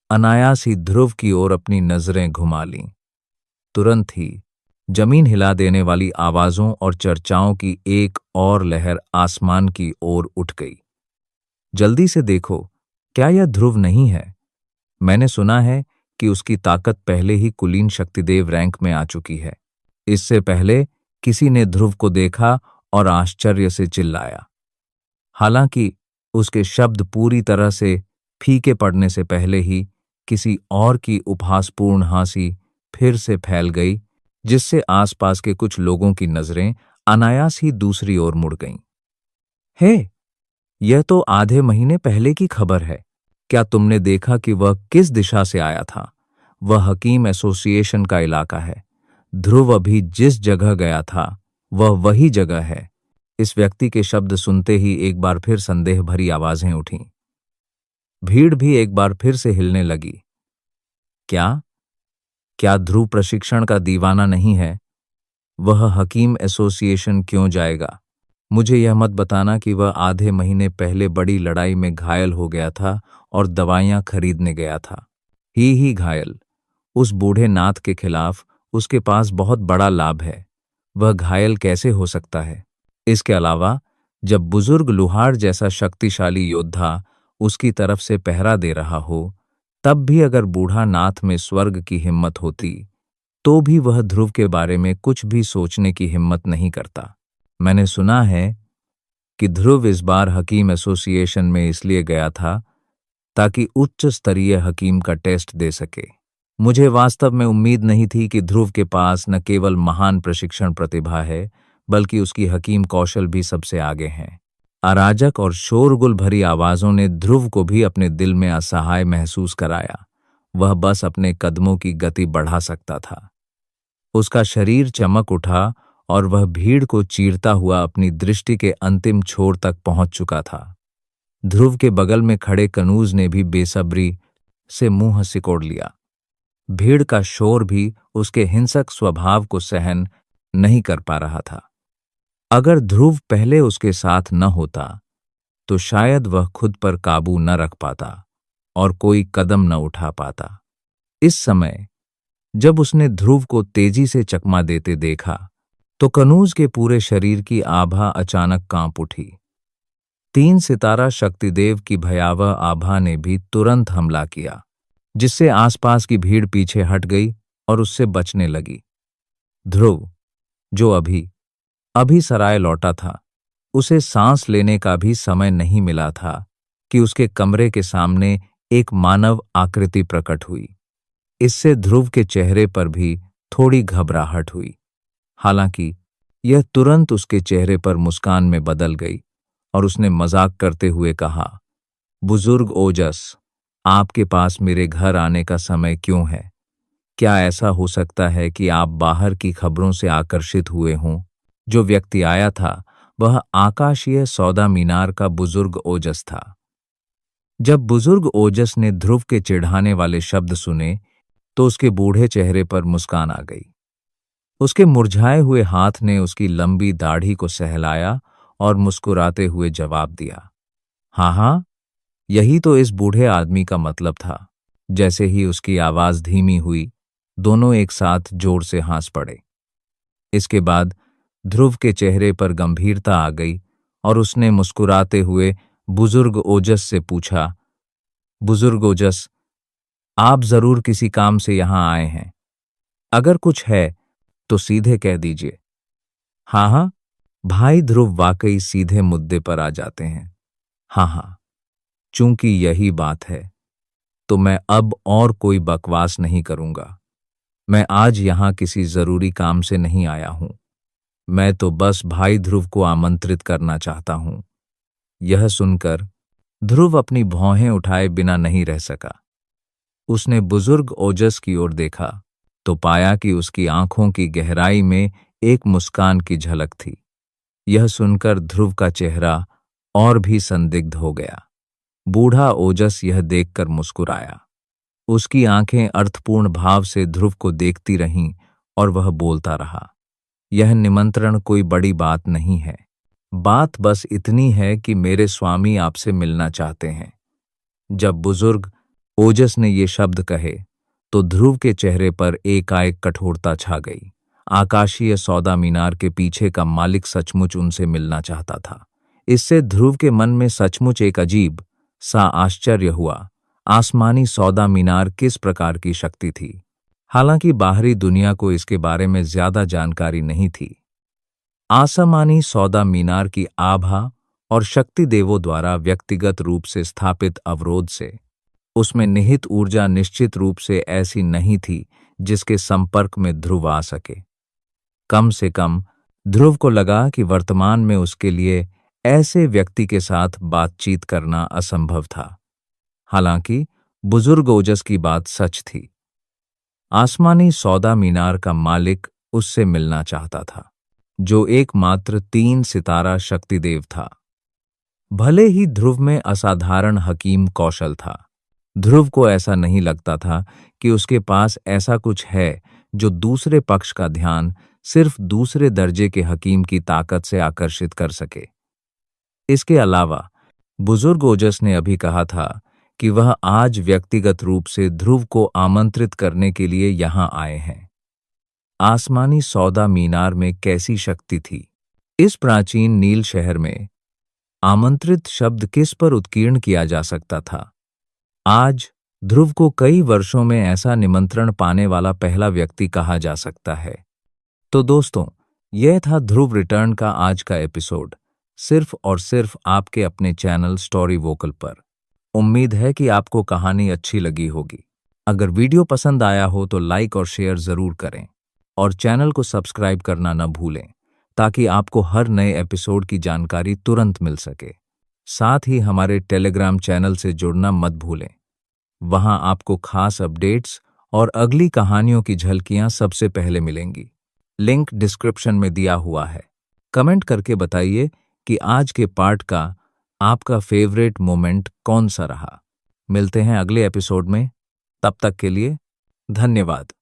अनायास ही ध्रुव की ओर अपनी नजरें घुमा लीं। तुरंत ही जमीन हिला देने वाली आवाजों और चर्चाओं की एक और लहर आसमान की ओर उठ गई। जल्दी से देखो, क्या यह ध्रुव नहीं है? मैंने सुना है कि उसकी ताकत पहले ही कुलीन शक्तिदेव रैंक में आ चुकी है। इससे पहले किसी ने ध्रुव को देखा और आश्चर्य से चिल्लाया। हालांकि उसके शब्द पूरी तरह से फीके पड़ने से पहले ही किसी और की उपहासपूर्ण हंसी फिर से फैल गई, जिससे आसपास के कुछ लोगों की नजरें अनायास ही दूसरी ओर मुड़ गईं। हे, यह तो आधे महीने पहले की खबर है। क्या तुमने देखा कि वह किस दिशा से आया था? वह हकीम एसोसिएशन का इलाका है। ध्रुव अभी जिस जगह गया था वह वही जगह है। इस व्यक्ति के शब्द सुनते ही एक बार फिर संदेह भरी आवाजें उठीं। भीड़ भी एक बार फिर से हिलने लगी। क्या क्या ध्रुव प्रशिक्षण का दीवाना नहीं है? वह हकीम एसोसिएशन क्यों जाएगा? मुझे यह मत बताना कि वह आधे महीने पहले बड़ी लड़ाई में घायल हो गया था और दवाइयां खरीदने गया था। ही घायल। उस बूढ़े नाथ के खिलाफ उसके पास बहुत बड़ा लाभ है। वह घायल कैसे हो सकता है? इसके अलावा जब बुजुर्ग लुहार जैसा शक्तिशाली योद्धा उसकी तरफ से पहरा दे रहा हो, तब भी अगर बूढ़ा नाथ में स्वर्ग की हिम्मत होती तो भी वह ध्रुव के बारे में कुछ भी सोचने की हिम्मत नहीं करता। मैंने सुना है कि ध्रुव इस बार हकीम एसोसिएशन में इसलिए गया था ताकि उच्च स्तरीय हकीम का टेस्ट दे सके। मुझे वास्तव में उम्मीद नहीं थी कि ध्रुव के पास न केवल महान प्रशिक्षण प्रतिभा है, बल्कि उसकी हकीम कौशल भी सबसे आगे हैं। अराजक और शोरगुल भरी आवाजों ने ध्रुव को भी अपने दिल में असहाय महसूस कराया। वह बस अपने कदमों की गति बढ़ा सकता था। उसका शरीर चमक उठा और वह भीड़ को चीरता हुआ अपनी दृष्टि के अंतिम छोर तक पहुंच चुका था। ध्रुव के बगल में खड़े कनूज ने भी बेसब्री से मुंह सिकोड़ लिया। भीड़ का शोर भी उसके हिंसक स्वभाव को सहन नहीं कर पा रहा था। अगर ध्रुव पहले उसके साथ न होता तो शायद वह खुद पर काबू न रख पाता और कोई कदम न उठा पाता। इस समय जब उसने ध्रुव को तेजी से चकमा देते देखा तो कनूज के पूरे शरीर की आभा अचानक कांप उठी। 3 सितारा शक्तिदेव की भयावह आभा ने भी तुरंत हमला किया, जिससे आसपास की भीड़ पीछे हट गई और उससे बचने लगी। ध्रुव, जो अभी सराय लौटा था, उसे सांस लेने का भी समय नहीं मिला था कि उसके कमरे के सामने एक मानव आकृति प्रकट हुई। इससे ध्रुव के चेहरे पर भी थोड़ी घबराहट हुई। हालांकि यह तुरंत उसके चेहरे पर मुस्कान में बदल गई और उसने मजाक करते हुए कहा, बुजुर्ग ओजस, आपके पास मेरे घर आने का समय क्यों है? क्या ऐसा हो सकता है कि आप बाहर की खबरों से आकर्षित हुए हों? जो व्यक्ति आया था वह आकाशीय सौदा मीनार का बुजुर्ग ओजस था। जब बुजुर्ग ओजस ने ध्रुव के चिढ़ाने वाले शब्द सुने तो उसके बूढ़े चेहरे पर मुस्कान आ गई। उसके मुरझाए हुए हाथ ने उसकी लंबी दाढ़ी को सहलाया और मुस्कुराते हुए जवाब दिया, हाँ, यही तो इस बूढ़े आदमी का मतलब था। जैसे ही उसकी आवाज धीमी हुई, दोनों एक साथ जोर से हंस पड़े। इसके बाद ध्रुव के चेहरे पर गंभीरता आ गई और उसने मुस्कुराते हुए बुजुर्ग ओजस से पूछा, बुजुर्ग ओजस, आप जरूर किसी काम से यहां आए हैं। अगर कुछ है तो सीधे कह दीजिए। हाँ, भाई ध्रुव वाकई सीधे मुद्दे पर आ जाते हैं। हाँ, चूंकि यही बात है तो मैं अब और कोई बकवास नहीं करूंगा। मैं आज यहां किसी जरूरी काम से नहीं आया हूं। मैं तो बस भाई ध्रुव को आमंत्रित करना चाहता हूं। यह सुनकर ध्रुव अपनी भौहें उठाए बिना नहीं रह सका। उसने बुजुर्ग ओजस की ओर देखा तो पाया कि उसकी आंखों की गहराई में एक मुस्कान की झलक थी। यह सुनकर ध्रुव का चेहरा और भी संदिग्ध हो गया। बूढ़ा ओजस यह देखकर मुस्कुराया। उसकी आंखें अर्थपूर्ण भाव से ध्रुव को देखती रहीं और वह बोलता रहा, यह निमंत्रण कोई बड़ी बात नहीं है। बात बस इतनी है कि मेरे स्वामी आपसे मिलना चाहते हैं। जब बुजुर्ग ओजस ने ये शब्द कहे तो ध्रुव के चेहरे पर एकाएक कठोरता छा गई। आकाशीय सौदा मीनार के पीछे का मालिक सचमुच उनसे मिलना चाहता था। इससे ध्रुव के मन में सचमुच एक अजीब सा आश्चर्य हुआ। आसमानी सौदा मीनार किस प्रकार की शक्ति थी? हालांकि बाहरी दुनिया को इसके बारे में ज्यादा जानकारी नहीं थी। आसमानी सौदा मीनार की आभा और शक्ति देवों द्वारा व्यक्तिगत रूप से स्थापित अवरोध से उसमें निहित ऊर्जा निश्चित रूप से ऐसी नहीं थी जिसके संपर्क में ध्रुव आ सके। कम से कम ध्रुव को लगा कि वर्तमान में उसके लिए ऐसे व्यक्ति के साथ बातचीत करना असंभव था। हालांकि बुजुर्ग ओजस की बात सच थी। आसमानी सौदा मीनार का मालिक उससे मिलना चाहता था, जो एकमात्र 3 सितारा शक्तिदेव था। भले ही ध्रुव में असाधारण हकीम कौशल था, ध्रुव को ऐसा नहीं लगता था कि उसके पास ऐसा कुछ है जो दूसरे पक्ष का ध्यान सिर्फ दूसरे दर्जे के हकीम की ताकत से आकर्षित कर सके। इसके अलावा बुजुर्ग ओजस ने अभी कहा था कि वह आज व्यक्तिगत रूप से ध्रुव को आमंत्रित करने के लिए यहां आए हैं। आसमानी सौदा मीनार में कैसी शक्ति थी? इस प्राचीन नील शहर में आमंत्रित शब्द किस पर उत्कीर्ण किया जा सकता था? आज ध्रुव को कई वर्षों में ऐसा निमंत्रण पाने वाला पहला व्यक्ति कहा जा सकता है। तो दोस्तों, यह था ध्रुव रिटर्न का आज का एपिसोड, सिर्फ और सिर्फ आपके अपने चैनल स्टोरी वोकल पर। उम्मीद है कि आपको कहानी अच्छी लगी होगी। अगर वीडियो पसंद आया हो तो लाइक और शेयर जरूर करें और चैनल को सब्सक्राइब करना न भूलें ताकि आपको हर नए एपिसोड की जानकारी तुरंत मिल सके। साथ ही हमारे टेलीग्राम चैनल से जुड़ना मत भूलें। वहां आपको खास अपडेट्स और अगली कहानियों की झलकियां सबसे पहले मिलेंगी। लिंक डिस्क्रिप्शन में दिया हुआ है। कमेंट करके बताइए कि आज के पार्ट का आपका फेवरेट मोमेंट कौन सा रहा। मिलते हैं अगले एपिसोड में, तब तक के लिए धन्यवाद।